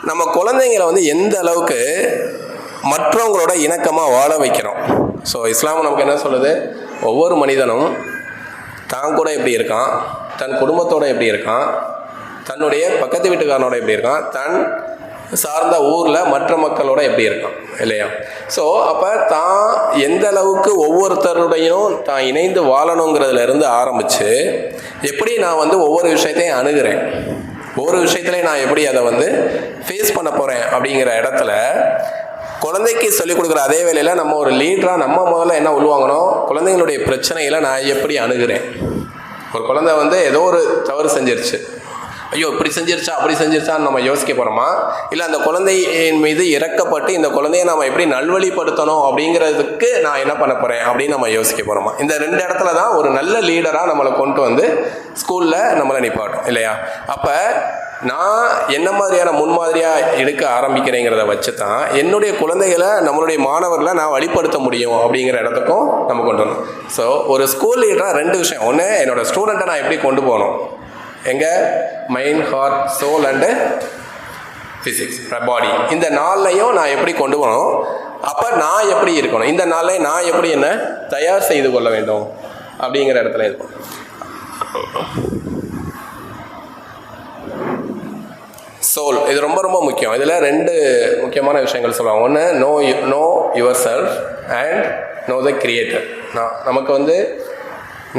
[SPEAKER 2] நம்ம குழந்தைங்களை வந்து எந்த அளவுக்கு மற்றவங்களோட இணக்கமாக வாழ வைக்கிறோம். ஸோ இஸ்லாம் நமக்கு என்ன சொல்லுது, ஒவ்வொரு மனிதனும் தான் கூட எப்படி இருக்கான், தன் குடும்பத்தோடு எப்படி இருக்கான், தன்னுடைய பக்கத்து வீட்டுக்காரனோட எப்படி இருக்கான், தன் சார்ந்த ஊரில் மற்ற மக்களோட எப்படி இருக்கான் இல்லையா. ஸோ அப்போ தான் எந்த அளவுக்கு ஒவ்வொருத்தருடையும் தான் இணைந்து வாழணுங்கிறதுலேருந்து ஆரம்பித்து எப்படி நான் வந்து ஒவ்வொரு விஷயத்தையும் அணுகிறேன், ஒவ்வொரு விஷயத்துலையும் நான் எப்படி அதை வந்து ஃபேஸ் பண்ண போகிறேன் அப்படிங்கிற இடத்துல குழந்தைக்கு சொல்லிக் கொடுக்குற அதே வேளையில் நம்ம ஒரு லீடராக நம்ம முதல்ல என்ன உள்வாங்கணும், குழந்தைங்களுடைய பிரச்சனைகளை நான் எப்படி அணுகிறேன். ஒரு குழந்தை வந்து ஏதோ ஒரு தவறு செஞ்சிருச்சு, ஐயோ இப்படி செஞ்சிருச்சா அப்படி செஞ்சிருச்சான்னு நம்ம யோசிக்க போகிறோமா, இல்லை அந்த குழந்தையின் மீது இறக்கப்பட்டு இந்த குழந்தையை நம்ம எப்படி நல்வழிப்படுத்தணும் அப்படிங்கிறதுக்கு நான் என்ன பண்ண போகிறேன் அப்படின்னு நம்ம யோசிக்க போகிறோமா. இந்த ரெண்டு இடத்துல தான் ஒரு நல்ல லீடராக நம்மளை கொண்டு வந்து ஸ்கூலில் நம்மளை நிப்பாட்டும் இல்லையா. அப்போ நான் என்ன மாதிரியான முன்மாதிரியாக எடுக்க ஆரம்பிக்கிறேங்கிறத வச்சு தான் என்னுடைய குழந்தைகளை நம்மளுடைய மாணவர்களை நான் வழிப்படுத்த முடியும் அப்படிங்கிற இடத்துக்கும் நம்ம கொண்டு வரணும். ஸோ ஒரு ஸ்கூல் லீடராக 2 விஷயம். ஒன்று, என்னோடய ஸ்டூடெண்ட்டை நான் எப்படி கொண்டு போகணும், எங்கள் mind, heart, soul and physics, body, இந்த 4லையும் நான் எப்படி கொண்டு போகணும், அப்போ நான் எப்படி இருக்கணும், இந்த 4லையும் நான் எப்படி என்ன தயார் செய்து கொள்ள வேண்டும் அப்படிங்கிற இடத்துல இருக்கும். சோல், இது ரொம்ப ரொம்ப முக்கியம். இதில் 2 முக்கியமான விஷயங்கள் சொல்லுவாங்க. ஒன்று, no your self and no the creator. நமக்கு வந்து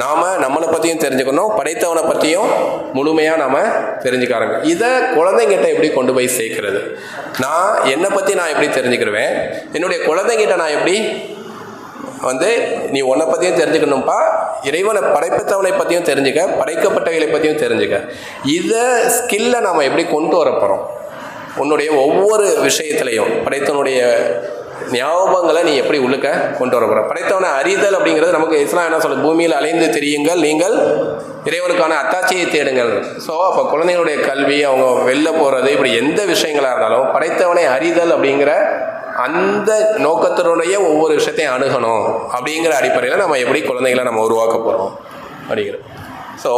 [SPEAKER 2] நாம் நம்மளை பற்றியும் தெரிஞ்சுக்கணும், படைத்தவனை பற்றியும் முழுமையாக நாம் தெரிஞ்சுக்க ஆரம்பிக்கணும். இதை குழந்தைங்கிட்ட எப்படி கொண்டு போய் சேர்க்கறது? நான் என்னை பற்றி நான் எப்படி தெரிஞ்சுக்கிடுவேன், என்னுடைய குழந்தைங்கிட்ட நான் எப்படி வந்து நீ உன்னை பற்றியும் தெரிஞ்சுக்கணும்ப்பா, இறைவனை படைப்பத்தவனை பற்றியும் தெரிஞ்சுக்க, படைக்கப்பட்டவைகளை பற்றியும் தெரிஞ்சுக்க. இதை ஸ்கில்லை நாம் எப்படி கொண்டு வர போகிறோம்? உன்னுடைய ஒவ்வொரு விஷயத்துலையும் படைத்தவனுடைய ஞாபகங்களை நீ எப்படி உள்ளுக்க கொண்டு வர போகிற? படைத்தவனை அறிதல் அப்படிங்கிறது நமக்கு இஸ்லாம் என்ன சொல்லுது? பூமியில் அலைந்து திரியுங்கள், நீங்கள் இறைவனுக்கான அத்தாட்சியை தேடுங்கள். ஸோ அப்போ குழந்தைங்களுடைய கல்வி, அவங்க வெளில போகிறது, இப்படி எந்த விஷயங்களாக இருந்தாலும் படைத்தவனை அறிதல் அப்படிங்கிற அந்த நோக்கத்தினுடைய ஒவ்வொரு விஷயத்தையும் அணுகணும் அப்படிங்கிற அடிப்படையில் நம்ம எப்படி குழந்தைகளை நம்ம உருவாக்க போகிறோம் அப்படிங்கிறது. ஸோ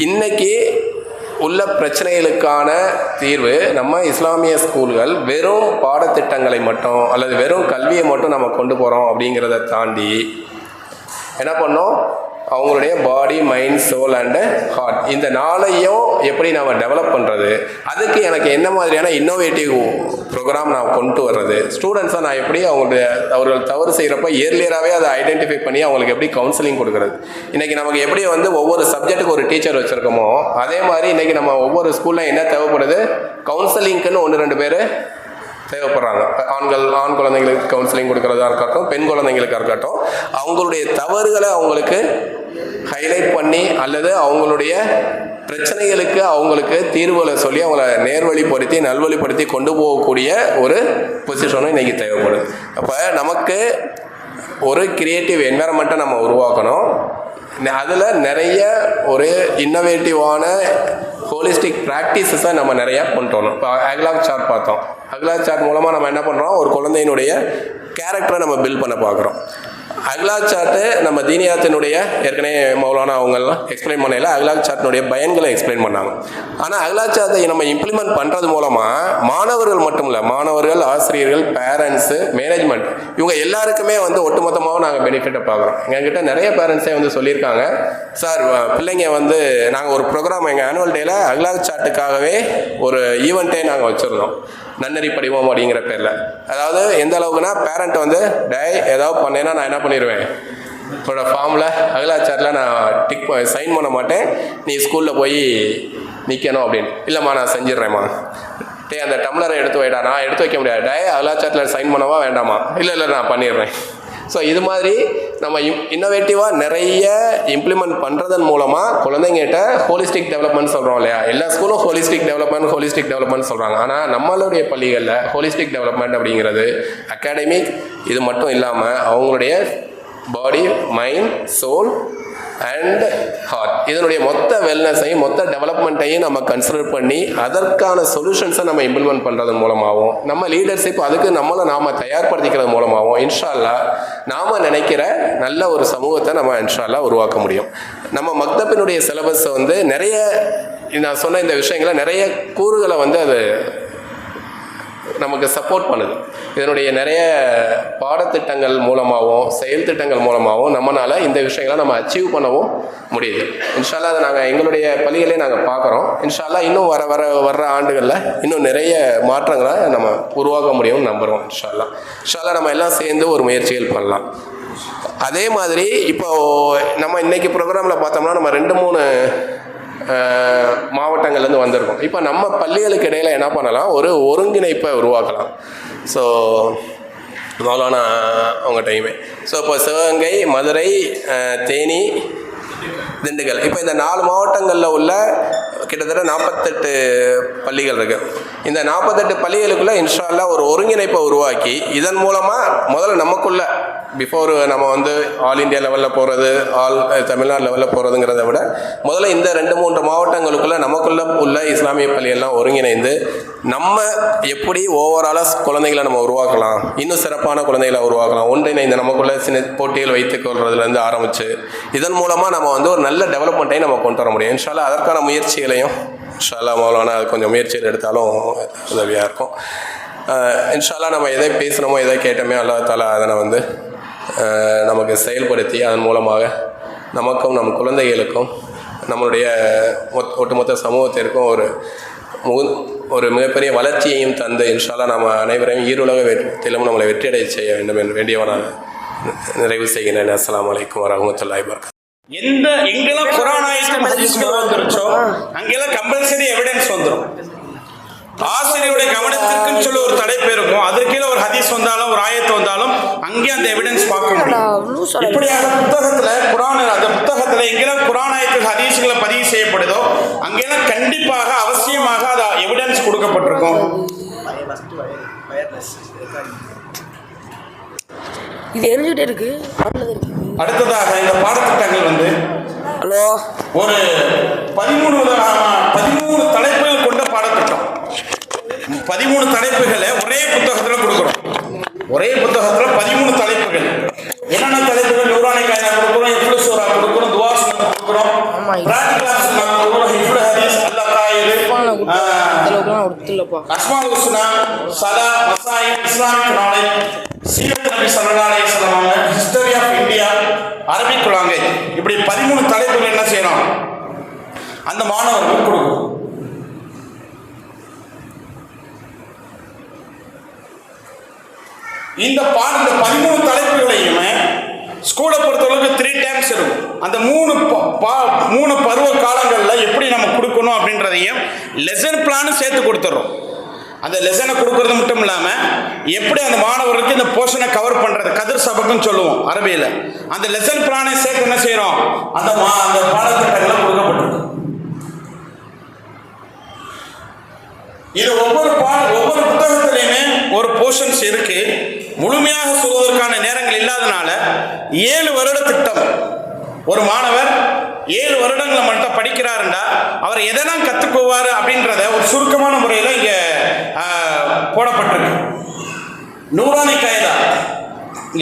[SPEAKER 2] இன்றைக்கி உள்ள பிரச்சனைகளுக்கான தீர்வு நம்ம இஸ்லாமிய ஸ்கூல்கள் வெறும் பாடத்திட்டங்களை மட்டும் அல்லது வெறும் கல்வியை மட்டும் நம்ம கொண்டு போகிறோம் அப்படிங்கிறத தாண்டி என்ன பண்ணோம், அவங்களுடைய பாடி, மைண்ட், சோல் அண்டு ஹார்ட், இந்த 4ஐயும் எப்படி நம்ம டெவலப் பண்ணுறது, அதுக்கு எனக்கு என்ன மாதிரியான இன்னோவேட்டிவ் ப்ரோக்ராம் நான் கொண்டு வர்றது, ஸ்டூடெண்ட்ஸை நான் எப்படி அவர்கள் தவறு செய்கிறப்ப ஏர்லியராகவே அதை ஐடென்டிஃபை பண்ணி அவங்களுக்கு எப்படி கவுன்சிலிங் கொடுக்குறது. இன்றைக்கி நமக்கு எப்படி வந்து ஒவ்வொரு சப்ஜெக்ட்டுக்கு ஒரு டீச்சர் வச்சுருக்கோமோ, அதே மாதிரி இன்றைக்கி நம்ம ஒவ்வொரு ஸ்கூலில் என்ன தேவைப்படுது, கவுன்சிலிங்க்குன்னு 1-2 பேர் தேவைப்படுறாங்க. ஆண் குழந்தைங்களுக்கு கவுன்சிலிங் கொடுக்குறதா இருக்கட்டும், பெண் குழந்தைங்களுக்கு இருக்கட்டும், அவங்களுடைய தவறுகளை அவங்களுக்கு ஹைலைட் பண்ணி அல்லது அவங்களுடைய பிரச்சனைகளுக்கு அவங்களுக்கு தீர்வுகளை சொல்லி அவங்கள நேர்வழிப்படுத்தி நல்வழிப்படுத்தி கொண்டு போகக்கூடிய ஒரு பொசிஷனும் இன்றைக்கி தேவைப்படுது. அப்போ நமக்கு ஒரு கிரியேட்டிவ் என்வைரன்மெண்ட்டை நம்ம உருவாக்கணும். அதில் நிறைய ஒரு இன்னோவேட்டிவான ஹோலிஸ்டிக் ப்ராக்டிஸஸை நம்ம நிறையா கொண்டு வரணும். இப்போ அக்லாக் சார்ட் பார்த்தோம். அக்லாக் சார்ட் மூலமாக நம்ம என்ன பண்ணுறோம், ஒரு குழந்தையினுடைய கேரக்டரை நம்ம பில்ட் பண்ண பார்க்குறோம். அக்லாக் சார்ட்டு நம்ம தீனியாத்தினுடைய ஏற்கனவே மௌலானா அவங்கெல்லாம் எக்ஸ்பிளைன் பண்ணல, அக்லாக் சார்ட்டினுடைய பயன்களை எக்ஸ்பிளைன் பண்ணாங்க. ஆனால் அக்லாக் சார்ட்டை நம்ம இம்ப்ளிமெண்ட் பண்ணுறது மூலமாக மாணவர்கள் மட்டும் இல்லை, மாணவர்கள், ஆசிரியர்கள், பேரண்ட்ஸு, மேனேஜ்மெண்ட், இவங்க எல்லாருக்குமே வந்து ஒட்டுமொத்தமாக நாங்கள் பெனிஃபிட்டை பார்க்குறோம். எங்ககிட்ட நிறைய பேரண்ட்ஸே வந்து சொல்லியிருக்காங்க, சார் பிள்ளைங்க வந்து நாங்கள் ஒரு ப்ரோக்ராம் எங்கள் ஆனுவல் டேயில் அக்லாக் சார்ட்டுக்காகவே ஒரு ஈவெண்ட்டே நாங்கள் வச்சுருந்தோம், நன்னறி படிவோம் அப்படிங்கிற பேரில். அதாவது எந்த அளவுக்குன்னா, பேரண்ட் வந்து ஏதாவது பண்ணேன்னா நான் என்ன பண்ணிடுவேன், என்னோட ஃபார்மில் அக்லாக் சார்ட்டில் நான் சைன் பண்ண மாட்டேன், நீ ஸ்கூலில் போய் நிற்கணும் அப்படின்னு. இல்லைம்மா நான் செஞ்சிடுறேம்மா, அந்த டம்ளரை எடுத்து வைடா, நான் எடுத்து வைக்க முடியாது, அக்லாக் சார்ட்டில் சைன் பண்ணவா வேண்டாமா, இல்லை நான் பண்ணிடுறேன். ஸோ இது மாதிரி நம்ம இன்னோவேட்டிவாக நிறைய இம்ப்ளிமெண்ட் பண்ணுறதன் மூலமாக குழந்தைங்கிட்ட ஹோலிஸ்டிக் டெவலப்மெண்ட் சொல்கிறோம் இல்லையா, எல்லா ஸ்கூலும் ஹோலிஸ்டிக் டெவலப்மெண்ட் சொல்கிறாங்க. ஆனால் நம்மளுடைய பள்ளிகளில் ஹோலிஸ்டிக் டெவலப்மெண்ட் அப்படிங்கிறது அகாடமிக் இது மட்டும் இல்லாமல் அவங்களுடைய பாடி, மைண்ட், சோல் அண்ட் ஹார்ட், இதனுடைய மொத்த வெல்னஸையும் மொத்த டெவலப்மெண்ட்டையும் நம்ம கன்சிடர் பண்ணி அதற்கான சொல்யூஷன்ஸை நம்ம இம்ப்ளிமெண்ட் பண்ணுறது மூலமாகவும் நம்ம லீடர்ஷிப் அதுக்கு நாம் தயார்படுத்திக்கிறது மூலமாகவும் இன்ஷா அல்லாஹ் நாம் நினைக்கிற நல்ல ஒரு சமூகத்தை நம்ம இன்ஷா அல்லாஹ் உருவாக்க முடியும். நம்ம மக்தபினுடைய சிலபஸை வந்து நிறைய நான் சொன்ன இந்த விஷயங்களை நிறைய கூறுகளை வந்து அது நமக்கு சப்போர்ட் பண்ணுது. இதனுடைய நிறைய பாடத்திட்டங்கள் மூலமாகவும் செயல் திட்டங்கள் மூலமாகவும் நம்மளால் இந்த விஷயங்களை நம்ம அச்சீவ் பண்ணவும் முடியுது. இன்ஷா அல்லாஹ் அதை நாங்கள் எங்களுடைய பள்ளிகளே நாங்கள் பார்க்குறோம். இன்ஷா அல்லாஹ் இன்னும் வர்ற ஆண்டுகளில் இன்னும் நிறைய மாற்றங்களை நம்ம உருவாக்க முடியும்னு நம்புகிறோம். இன்ஷா அல்லாஹ் நம்ம எல்லாம் சேர்ந்து ஒரு முயற்சிகள் பண்ணலாம். அதே மாதிரி இப்போது நம்ம இன்றைக்கி ப்ரோக்ராமில் பார்த்தோம்னா நம்ம 2-3 மாவட்டங்கள்லேருந்து வந்திருக்கோம். இப்போ நம்ம பள்ளிகளுக்கு இடையில் என்ன பண்ணலாம், ஒரு ஒருங்கிணைப்பை உருவாக்கலாம். ஸோ மௌலானா அவங்க டைமே. ஸோ இப்போ சிவகங்கை, மதுரை, தேனி, திண்டுக்கல், இப்போ இந்த 4 மாவட்டங்களில் உள்ள கிட்டத்தட்ட 48 பள்ளிகள் இருக்குது. இந்த 48 பள்ளிகளுக்குள்ளே இன்ஷா அல்லாஹ் ஒரு ஒருங்கிணைப்பை உருவாக்கி இதன் மூலமாக முதல்ல நமக்குள்ள பிஃபோர் நம்ம வந்து ஆல் இந்தியா லெவலில் போகிறது, தமிழ்நாடு லெவலில் போகிறதுங்கிறத விட முதல்ல இந்த 2-3 மாவட்டங்களுக்குள்ளே நமக்குள்ளே உள்ள இஸ்லாமிய பள்ளியெல்லாம் ஒருங்கிணைந்து நம்ம எப்படி ஓவராலாக குழந்தைகளை நம்ம உருவாக்கலாம், இன்னும் சிறப்பான குழந்தைகளை உருவாக்கலாம், ஒன்றிணைந்து நமக்குள்ள சின்ன போட்டிகள் வைத்துக் கொள்றதுலேருந்து ஆரம்பித்து இதன் மூலமாக நம்ம வந்து ஒரு நல்ல டெவலப்மெண்ட்டையும் நம்ம கொண்டு வர முடியும். இன்ஷா அல்லாஹ் அதற்கான முயற்சிகளையும் இன்ஷா அல்லாஹ் மௌலானா அது கொஞ்சம் முயற்சிகள் எடுத்தாலும் உதவியாக இருக்கும். இன்ஷா அல்லாஹ் நம்ம எதை பேசுகிறோமோ எதை கேட்டோமே அல்லாஹ் தஆலா அதனை வந்து நமக்கு செயல்படுத்தி அதன் மூலமாக நமக்கும் நம் குழந்தைகளுக்கும் நம்மளுடைய ஒட்டுமொத்த சமூகத்திற்கும் ஒரு மிகப்பெரிய வளர்ச்சியையும் தந்து இன்ஷா அல்லாஹ் நம்ம அனைவரையும் ஈருலக வெற்றிலும் நம்மளை வெற்றியடை செய்ய வேண்டும் என்று வேண்டியவனாக நிறைவு செய்கிறேன். அஸ்ஸலாமு அலைக்கும் வரஹ்மத்துல்லாஹி வபரகாத்துஹு.
[SPEAKER 1] எங்கெல்லாம் குர்ஆன் ஆயத்தும் ஹதீஸ்கள் வந்துருச்சோ அங்கெல்லாம் கம்பல்சரி எவிடன்ஸ் வந்துடும். ஆசிரியருடைய கவனத்திற்குன்னு சொல்லி ஒரு தலைப்பு இருக்கும், அதற்கு கீழே ஒரு ஹதீஸ் வந்தாலும் ஒரு ஆயத்து வந்தாலும் அங்கே அந்த எவிடன்ஸ் பார்க்க முடியும். இப்படியாக புத்தகத்தில் அந்த புத்தகத்தில் எங்கெல்லாம் குர்ஆன் ஆயத்து ஹதீஸ்களை பதிவு செய்யப்படுதோ அங்கெல்லாம் கண்டிப்பாக அவசியமாக அது எவிடன்ஸ் கொடுக்கப்பட்டிருக்கும்.
[SPEAKER 3] இது எரிஞ்சுட்டே இருக்கு.
[SPEAKER 1] அடுத்ததாக இந்த பாடத்திட்டங்கள் வந்து ஒரு 13 தலைப்புகள் கொண்ட பாடத்திட்டம். 13 தலைப்புகளை ஒரே புத்தகத்தில் கொடுக்குறோம். ஒரே புத்தகத்தில் 13 தலைப்புகள். என்னென்ன தலைப்புகள்? நூரானி காயிதா கொடுக்குறோம், ஹிஃப்லுஸ் சூரா கொடுக்குறோம், துஆ சுன்னத் கொடுக்குறோம், பிராக்டிகல் சுன்னத் கொடுக்குறோம், ஹிஃப்லுல் ஹதீஸ், அல்-அகாயிது, அஸ்மாஉல் ஹுஸ்னா, ஸலா, மஸாயில், இஸ்லாமிக் நாலேஜ், சீரத் நபி ஸல்லல்லாஹு அலைஹி வஸல்லம், history of India, Arabic language. இப்படி 13 தலைப்புகள் என்ன செய்யணும் அந்த மாணவர்களுக்கு கொடுக்கும். இந்த 13 தலைப்புகளையுமே ஸ்கூலை பொறுத்தளவுக்கு 3 டைம்ஸ் இருக்கும். அந்த 3 பருவ காலங்களில் எப்படி நம்ம கொடுக்கணும் அப்படின்றதையும் லெசன் பிளானும் சேர்த்து கொடுத்துட்றோம். அந்த லெசனை கொடுக்கறது மட்டும் இல்லாமல் எப்படி அந்த மாணவர்களுக்கு இந்த போர்ஷனை கவர் பண்ணுறது, கதிர் சபக்குன்னு சொல்லுவோம் அரபியில், அந்த லெசன் பிளானை சேர்த்து என்ன செய்கிறோம் அந்த பாடத்திட்டங்களை கொடுக்கப்பட்டிருக்கு. இது ஒவ்வொரு புத்தகத்திலையுமே ஒரு போர்ஷன்ஸ் இருக்கு. முழுமையாக சொல்வதற்கான நேரங்கள் இல்லாதனால 7 வருட திட்டம். ஒரு மாணவர் 7 வருடங்களை மட்டும் படிக்கிறாருண்டா அவர் எதெல்லாம் கற்றுக்குவார் அப்படின்றத ஒரு சுருக்கமான முறையில் இங்கே போடப்பட்டிருக்கு. நூரானி காயிதா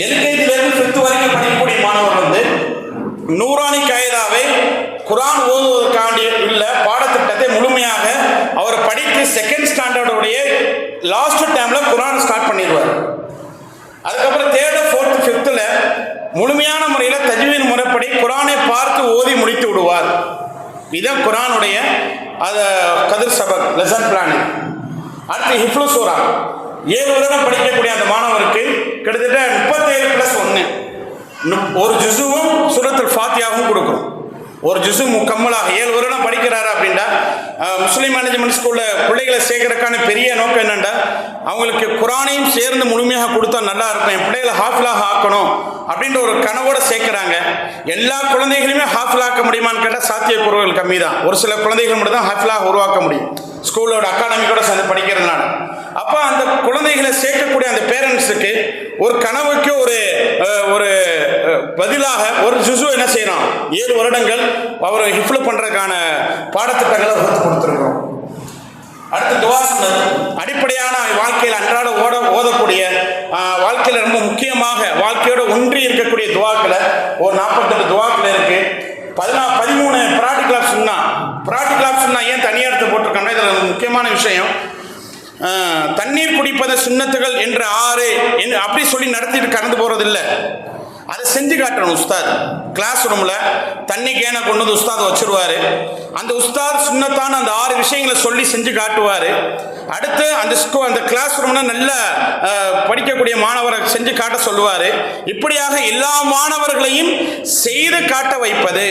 [SPEAKER 1] எல்கேஜிலேருந்து 5th வரைக்கும் படிக்கக்கூடிய மாணவர் வந்து நூரானி காயிதாவை குர்ஆன் ஓதுவதற்காண்டி உள்ள பாடத்திட்டத்தை முழுமையாக அவர் படித்து 2nd ஸ்டாண்டர்டுடைய லாஸ்ட் டைமில் குர்ஆன் ஸ்டார்ட் பண்ணிடுவார். அதுக்கப்புறம் 3rd, 4th, 5th முழுமையான முறையில் தஜ்வீத் முறைப்படி குர்ஆனை பார்த்து ஓதி முடித்து விடுவார். இதுதான் குர்ஆனுடைய கதிர் சபக் லெசன் பிளான். அடுத்து ஹிஃப்லுஸ் சூரா 7 வருடம் படிக்கக்கூடிய அந்த மாணவருக்கு கிட்டத்தட்ட 37+1 ஒரு ஜுஸுவும் சூரத்துல் ஃபாத்தியாவும் கொடுக்குறோம். ஒரு ஜுஸு முக்கம்மலாக 7 வருடம் படிக்கிறாரு அப்படின்னா முஸ்லீம் மேனேஜ்மெண்ட் ஸ்கூலில் பிள்ளைகளை சேர்க்கறதுக்கான பெரிய நோக்கம் என்னென்னா அவங்களுக்கு குர்ஆனையும் சேர்ந்து முழுமையாக கொடுத்தா நல்லா இருக்கும், என் பிள்ளைகளை ஹாஃபிலாக ஆக்கணும் அப்படின்ற ஒரு கனவோடு சேர்க்குறாங்க. எல்லா குழந்தைகளையுமே ஹாஃபிலாக்க முடியுமான்னு கேட்டால் சாத்தியக்கூறுகள் கம்மி தான். ஒரு சில குழந்தைகள் மட்டும் தான் ஹாஃபிலாக உருவாக்க முடியும் ஸ்கூலோட அகாடமிக்கோட சேர்ந்து படிக்கிறதுனால. அப்போ அந்த குழந்தைகளை சேர்க்கக்கூடிய அந்த பேரண்ட்ஸுக்கு ஒரு கனவுக்கு ஒரு பதிலாக ஒரு ஜுஸு என்ன செய்யணும் 7 வருடங்கள் அவர் ஹிஃப்ல் பண்ணுறதுக்கான பாடத்திட்டங்களை வகுத்து கொடுத்துருக்கோம். அடுத்து துஆ சுன்னத் அடிப்படையான வாழ்க்கையில் அன்றாட ஓதக்கூடிய வாழ்க்கையில் ரொம்ப முக்கியமாக வாழ்க்கையோட ஒன்றி இருக்கக்கூடிய துவாக்களை ஒரு 48 துவாக்கள் இருக்கு. 13 ப்ராக்டிகல் ஆஃப் சுன்னா. ப்ராக்டிகல் ஆஃப் சுன்னா ஏன் தனியாக எடுத்து போட்டிருக்காங்க? இதில் முக்கியமான விஷயம், தண்ணீர் குடிப்பத சுன்னத்துகள் என்று 6 அப்படி சொல்லி நடத்திட்டு கடந்து போகிறதில்லை, அதை செஞ்சு காட்டணும். உஸ்தாத் கிளாஸ் ரூமில் தண்ணி கேனை கொண்டு வந்து உஸ்தாத் வச்சுருவார். அந்த உஸ்தாத் சுன்னத்தான அந்த 6 விஷயங்களை சொல்லி செஞ்சு காட்டுவார். அடுத்து அந்த கிளாஸ் ரூமில் நல்ல படிக்கக்கூடிய மாணவரை செஞ்சு காட்ட சொல்லுவார். இப்படியாக எல்லா மாணவர்களையும் செய்து காட்ட வைப்பது.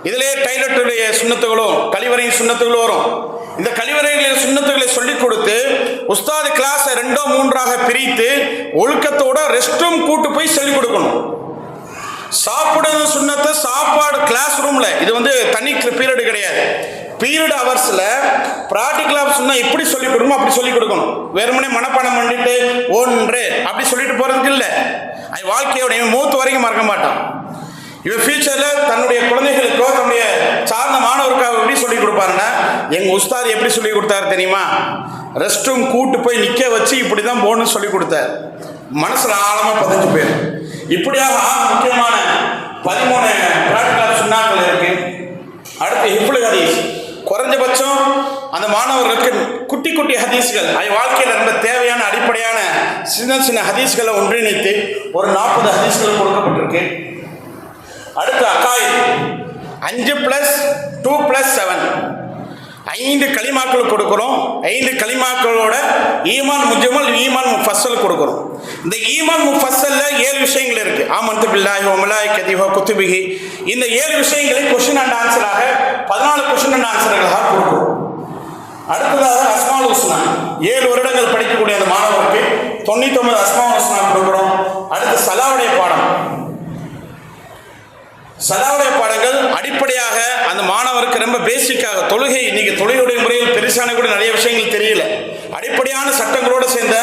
[SPEAKER 1] இதிலே டைலட்டுடைய சுன்னத்துகளும் கழிவறையின் சுன்னத்துகளும் வரும். இந்த கழிவறைகளின் சுன்னத்துகளை சொல்லிக் கொடுத்து உஸ்தாது கிளாஸை 2 3 பிரித்து ஒழுக்கத்தோட ரெஸ்ட் ரூம் கூட்டு போய் சொல்லிக் கொடுக்கணும். சாப்பிடுறது சுன்னத்தை சாப்பாடு கிளாஸ் ரூம்ல, இது வந்து தனி பீரியடு கிடையாது, பீரியட் ஹவர்ஸ்ல ப்ராக்டிகலாக சொன்னா எப்படி சொல்லிக் கொடுக்கணும் அப்படி சொல்லிக் கொடுக்கணும். வெறுமனே மனப்பாடம் பண்ணிட்டு 1 அப்படி சொல்லிட்டு போறதுக்கு இல்லை. அவன் வாழ்க்கையோட மூத்து வரைக்கும் மறக்க மாட்டான். இவன் ஃபியூச்சரில் தன்னுடைய குழந்தைகளுக்கோ தன்னுடைய சார்ந்த மாணவருக்காக எப்படி சொல்லிக் கொடுப்பாருன்னா, எங்கள் உஸ்தாத் எப்படி சொல்லிக் கொடுத்தாரு தெரியுமா? ரெஸ்ட் ரூம் கூட்டு போய் நிற்க வச்சு இப்படி தான் போகணும்னு சொல்லி கொடுத்தார். மனசில் ஆழமாக பதிஞ்சு போயிடும். இப்படியாக முக்கியமான 13 பிராக்டிகல் சுன்னாக்கள் இருக்கு. அடுத்து ஹிஃபுல் ஹதீஸ், குறைஞ்சபட்சம் அந்த மாணவர்களுக்கு குட்டி குட்டி ஹதீஸ்கள், வாழ்க்கையில் ரொம்ப தேவையான அடிப்படையான சின்ன சின்ன ஹதீஸ்களை ஒன்றிணைத்து ஒரு 40 ஹதீஸ்கள் கொடுக்கப்பட்டிருக்கு. அடுத்து அக்காயித் 5+2+7 5 களிமாக்கள் கொடுக்குறோம். 5 களிமாக்களோட ஈமான் முஜ்மல், ஈமான் முஃபஸ்ஸல் கொடுக்குறோம். இந்த ஈமான் முஃபஸ்ஸல்ல 7 விஷயங்கள் இருக்கு. ஆமன்து பில்லாஹி வ மலாயிகத்திஹி வ குதுபிஹி. இந்த 7 விஷயங்களை கொஸ்டின் அண்ட் ஆன்சராக 14 கொஸ்டின் அண்ட் ஆன்சர்களாக கொடுக்குறோம். அடுத்ததாக அஸ்மால் ஹுஸ்னா, 7 வருடங்கள் படிக்கக்கூடிய அந்த மாணவருக்கு 99 அஸ்மால் ஹுஸ்னா கொடுக்குறோம். அடுத்து சலாவுடைய பாடம். சலாவுடைய பாடங்கள் அடிப்படையாக அந்த மாணவருக்கு ரொம்ப பேசிக்காக தொழுகை, இன்னைக்கு தொழுகையுடைய முறையில் பெருசான கூட நிறைய விஷயங்கள் தெரியல. அடிப்படையான சட்டங்களோடு சேர்ந்த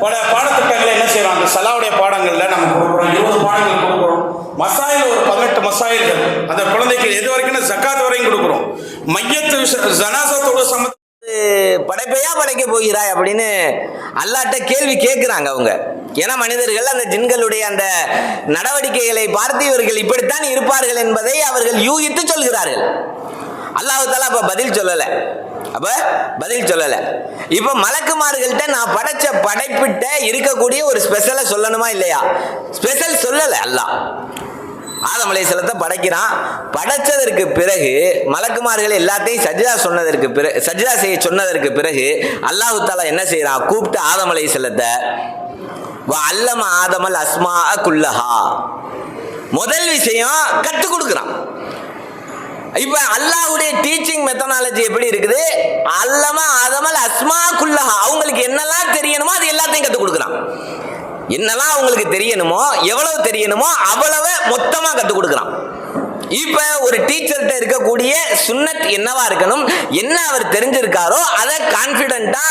[SPEAKER 1] பல பாடத்திட்டங்களை என்ன செய்யறோம், அந்த சலாவுடைய பாடங்கள்ல நம்ம கொடுக்குறோம். 20 பாடங்கள் கொடுக்குறோம். மசாயில் ஒரு 18 மசாயில்கள் அந்த குழந்தைக்கு எது வரைக்கும் ஜக்காத் வரையும் கொடுக்குறோம். மையத்து ஜனாசத்தோட சம
[SPEAKER 4] படைப்பையா படைக்க போகிறாய் அப்படின்னு அல்லாட்ட கேள்வி கேட்கிறாங்க அவங்க. ஏன்னா மனிதர்கள் அந்த ஜின்களுடைய அந்த நடவடிக்கைகளை பார்த்து இவர்கள் இப்படித்தான் இருப்பார்கள் என்பதை அவர்கள் யூகித்து சொல்கிறார்கள். அல்லாஹ் தஆலா அப்ப பதில் சொல்லல. இப்ப மலக்குமார்கள்ட்ட நான் படைச்ச படைப்பிட்ட இருக்கக்கூடிய ஒரு ஸ்பெஷலை சொல்லணுமா இல்லையா? ஸ்பெஷல் சொல்லல அல்லாஹ். ஆதம் அலைஹிஸ்ஸலாத்தை படைக்கிறான். படைச்சதற்கு பிறகு மலக்குமார்கள் எல்லாத்தையும் சஜ்தா செய்ய சொன்னதற்கு பிறகு அல்லாஹ் தஆலா என்ன செய்யறான், கூப்பிட்டு ஆதம் அலைஹிஸ்ஸலாத்தை அல்லம ஆதமல் அஸ்மா குல்லஹா, முதல் விஷயம் கற்றுக் கொடுக்கிறான். இப்ப அல்லாஹ்வுடைய டீச்சிங் மெத்தடாலஜி எப்படி இருக்குது? அல்லம ஆதமல் அஸ்மா குல்லஹா, அவங்களுக்கு என்னெல்லாம் தெரியணுமோ அது எல்லாத்தையும் கற்றுக் கொடுக்கிறான். என்னெல்லாம் அவங்களுக்கு தெரியணுமோ, எவ்வளவு தெரியணுமோ அவ்வளவு மொத்தமா கற்றுக் கொடுக்கிறான். இப்ப ஒரு டீச்சர்கிட்ட இருக்கக்கூடிய சுன்னத் என்னவா இருக்கணும், என்ன அவர் தெரிஞ்சிருக்காரோ அதை கான்பிடண்டா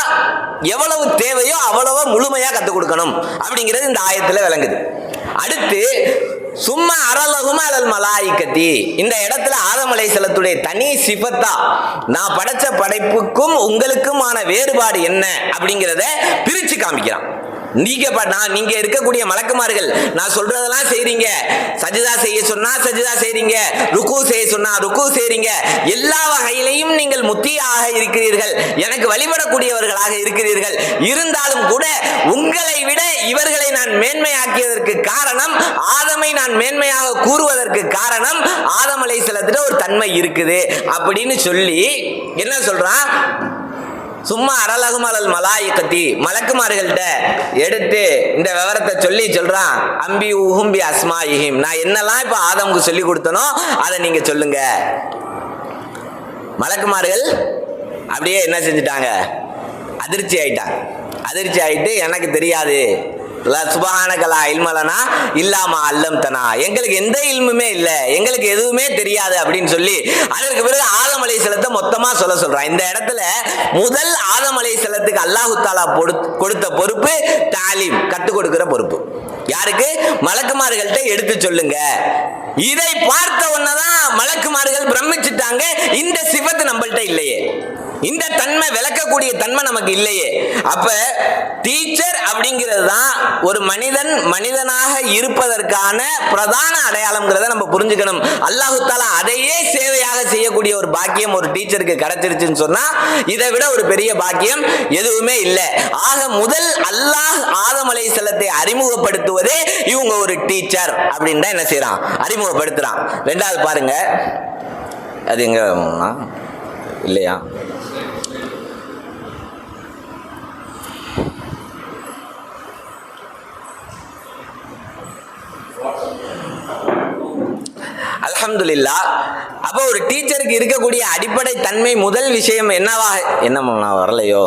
[SPEAKER 4] எவ்வளவு தேவையோ அவ்வளவு முழுமையா கற்றுக் கொடுக்கணும் அப்படிங்கிறது இந்த ஆயத்துல விளங்குது. அடுத்து சும்மா அரலகுமா அலல் மலாயிகத்தி, இந்த இடத்துல ஆதம் அலைஹிஸ்ஸலாத்துடைய தனி சிஃபத்தா நான் படைச்ச படைப்புக்கும் உங்களுக்குமான வேறுபாடு என்ன அப்படிங்கிறத பிரிச்சு காமிக்கிறான். நீங்க இருக்கக்கூடிய மலக்குமார்கள் நான் சொல்றதெல்லாம் செய்றீங்க, சஜ்தா செய்ய சொன்னா சஜ்தா செய்றீங்க, ருக்கு செய்ய சொன்னா ருக்கு செய்றீங்க, எல்லா வகையிலையும் நீங்கள் முத்தியாக இருக்கிறீர்கள், எனக்கு வழிபடக்கூடியவர்களாக இருக்கிறீர்கள். இருந்தாலும் கூட உங்களை விட இவர்களை நான் மேன்மையாக்கியதற்கு காரணம், ஆதமை நான் மேன்மையாக கூறுவதற்கு காரணம் ஆதம் அலைஹிஸ்ஸலாத்திட்ட ஒரு தன்மை இருக்குது அப்படின்னு சொல்லி என்ன சொல்றான், சும்மா அரலகுமலல் மலாயிகத்தி, மலக்குமார்கள்ட்ட எடுத்து இந்த விவரத்தை சொல்றான். அம்பி உஹும்பி அஸ்மாயிஹிம், நான் என்னெல்லாம் இப்ப ஆதமுக்கு சொல்லி கொடுத்தனோ அதை நீங்க சொல்லுங்க. மலக்குமார்கள் அப்படியே என்ன செஞ்சுட்டாங்க, அதிர்ச்சி ஆயிட்டு எனக்கு தெரியாது, சுபஹானகலா இல்மலனா இல்லாம அல்லம் தனா, எங்களுக்கு எந்த இல்முமே இல்லை, எங்களுக்கு எதுவுமே தெரியாது அப்படின்னு சொல்லி அதற்கு பிறகு ஆதம் அலைஹிஸ்ஸலாத்தை மொத்தமா சொல்றான். இந்த இடத்துல முதல் ஆதம் அலைஹிஸ்ஸலாத்துக்கு அல்லாஹ் தஆலா கொடுத்த பொறுப்பு தாலீம், கற்றுக் கொடுக்கிற பொறுப்பு. யாருக்கு? மலக்குமார்கள்ட்ட எடுத்து சொல்லுங்க. இதை பார்த்த உடனேதான் மலக்குமார்கள் பிரமிச்சுட்டாங்க, இந்த சிஃபத் நம்மள்ட்ட இல்லையே, இந்த தன்மை விளக்கக்கூடிய தன்மை நமக்கு இல்லையே. அப்ப டீச்சர் அப்படிங்கிறது தான் ஒரு மனிதனாக இருப்பதற்கான பிரதான அடையாளம்ங்கிறத நம்ம புரிஞ்சுக்கணும். அல்லாஹ் தஆலா அதையே சேவையாக செய்யக்கூடிய ஒரு பாக்கியம் ஒரு டீச்சருக்கு கிடைச்சிருச்சுன்னு சொன்னா இதை விட ஒரு பெரிய பாக்கியம் எதுவுமே இல்லை. ஆக முதல் அல்லாஹ் ஆதம் அலைஹிஸ்ஸலாத்தை அறிமுகப்படுத்துவதே இவங்க ஒரு டீச்சர் அப்படின்னு தான் என்ன செய்யறான், அறிமுகப்படுத்துறான். ரெண்டாவது பாருங்க, அது எங்க இல்லையா, அல்ஹம்துலில்லாஹ். அப்போ ஒரு டீச்சருக்கு இருக்கக்கூடிய அடிப்படை தன்மை முதல் விஷயம் என்ன வரலையோ,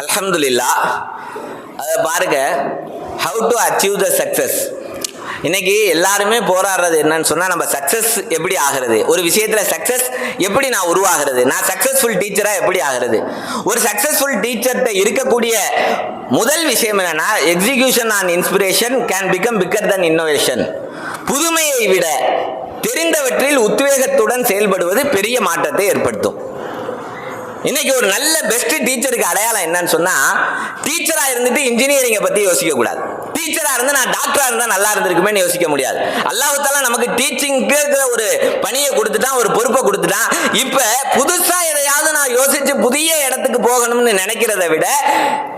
[SPEAKER 4] அல்ஹம்துலில்லாஹ். அதை பாருங்க, how to achieve the success. இன்னைக்கு எல்லாருமே போராடுறது என்னன்னு சொன்னா, நம்ம சக்சஸ் எப்படி ஆகிறது, ஒரு விஷயத்துல சக்சஸ் எப்படி நான் உருவாகிறது, நான் சக்சஸ்ஃபுல் டீச்சரா எப்படி ஆகிறது. ஒரு சக்சஸ்ஃபுல் டீச்சர்கிட்ட இருக்கக்கூடிய முதல் விஷயம் என்னன்னா, execution on inspiration can become bigger than innovation. புதுமையை விட தெரிந்தவற்றில் உத்வேகத்துடன் செயல்படுவது பெரிய மாற்றத்தை ஏற்படுத்தும். இன்னைக்கு ஒரு நல்ல பெஸ்ட் டீச்சருக்கு அடையாளம் என்னன்னு சொன்னா, டீச்சரா இருந்துட்டு இன்ஜினியரிங்கை பத்தி யோசிக்க கூடாது. டீச்சரா இருந்து நான் டாக்டரா இருந்தா நல்லா இருந்திருக்குமே யோசிக்க முடியாது. அல்லாஹ் தஆலா நமக்கு டீச்சிங்க்கு ஒரு பணியை கொடுத்துட்டான், ஒரு பொறுப்பை கொடுத்துட்டான். இப்ப புதுசா எதையாவது நான் யோசிச்சு புதிய இடத்துக்கு போகணும்னு நினைக்கிறத விட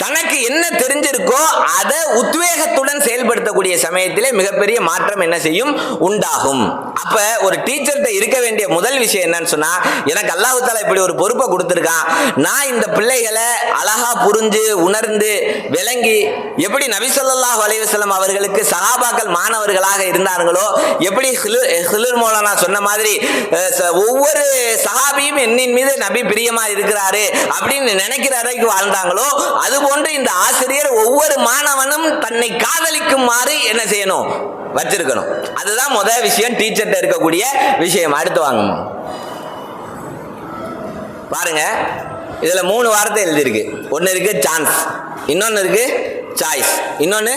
[SPEAKER 4] தனக்கு என்ன தெரிஞ்சிருக்கோ அதை உத்வேகத்துடன் செயல்படுத்தக்கூடிய சமயத்திலே மிகப்பெரிய மாற்றம் என்ன செய்யும், உண்டாகும். அப்ப ஒரு டீச்சர்கிட்ட இருக்க வேண்டிய முதல் விஷயம் என்னன்னு சொன்னா, எனக்கு அல்லாஹ் தஆலா இப்படி ஒரு பொறுப்பை கொடுத்திருக்கான், நான் இந்த பிள்ளைகளை அழகா புரிஞ்சு உணர்ந்து விளங்கி, எப்படி நபி ஸல்லல்லாஹு அலைஹி வஸல்லம் அவர்களுக்கு சஹாபாக்கள் மாணவர்களாக இருந்தார்களோ, எப்படி ஹிலர் மௌலானா சொன்ன மாதிரி ஒவ்வொரு சஹாபியும் என்னின் மீது நபி பிரியமா இருக்கிறாரு அப்படின்னு நினைக்கிற வரைக்கும் வாழ்ந்தாங்களோ, அதுபோன்று இந்த ஆசிரியர் ஒவ்வொரு மாணவனும் தன்னை காதலிக்குமாறு என்ன செய்யணும், வச்சிருக்கணும். அதுதான் முதல் விஷயம், டீச்சர்கிட்ட இருக்கக்கூடிய விஷயம். அடுத்து வாங்க பாருங்க, இதுல 3 வார்த்தை எழுதியிருக்கு. ஒன்னு இருக்கு சான்ஸ், இன்னொன்னு இருக்கு சாய்ஸ், இன்னொன்னு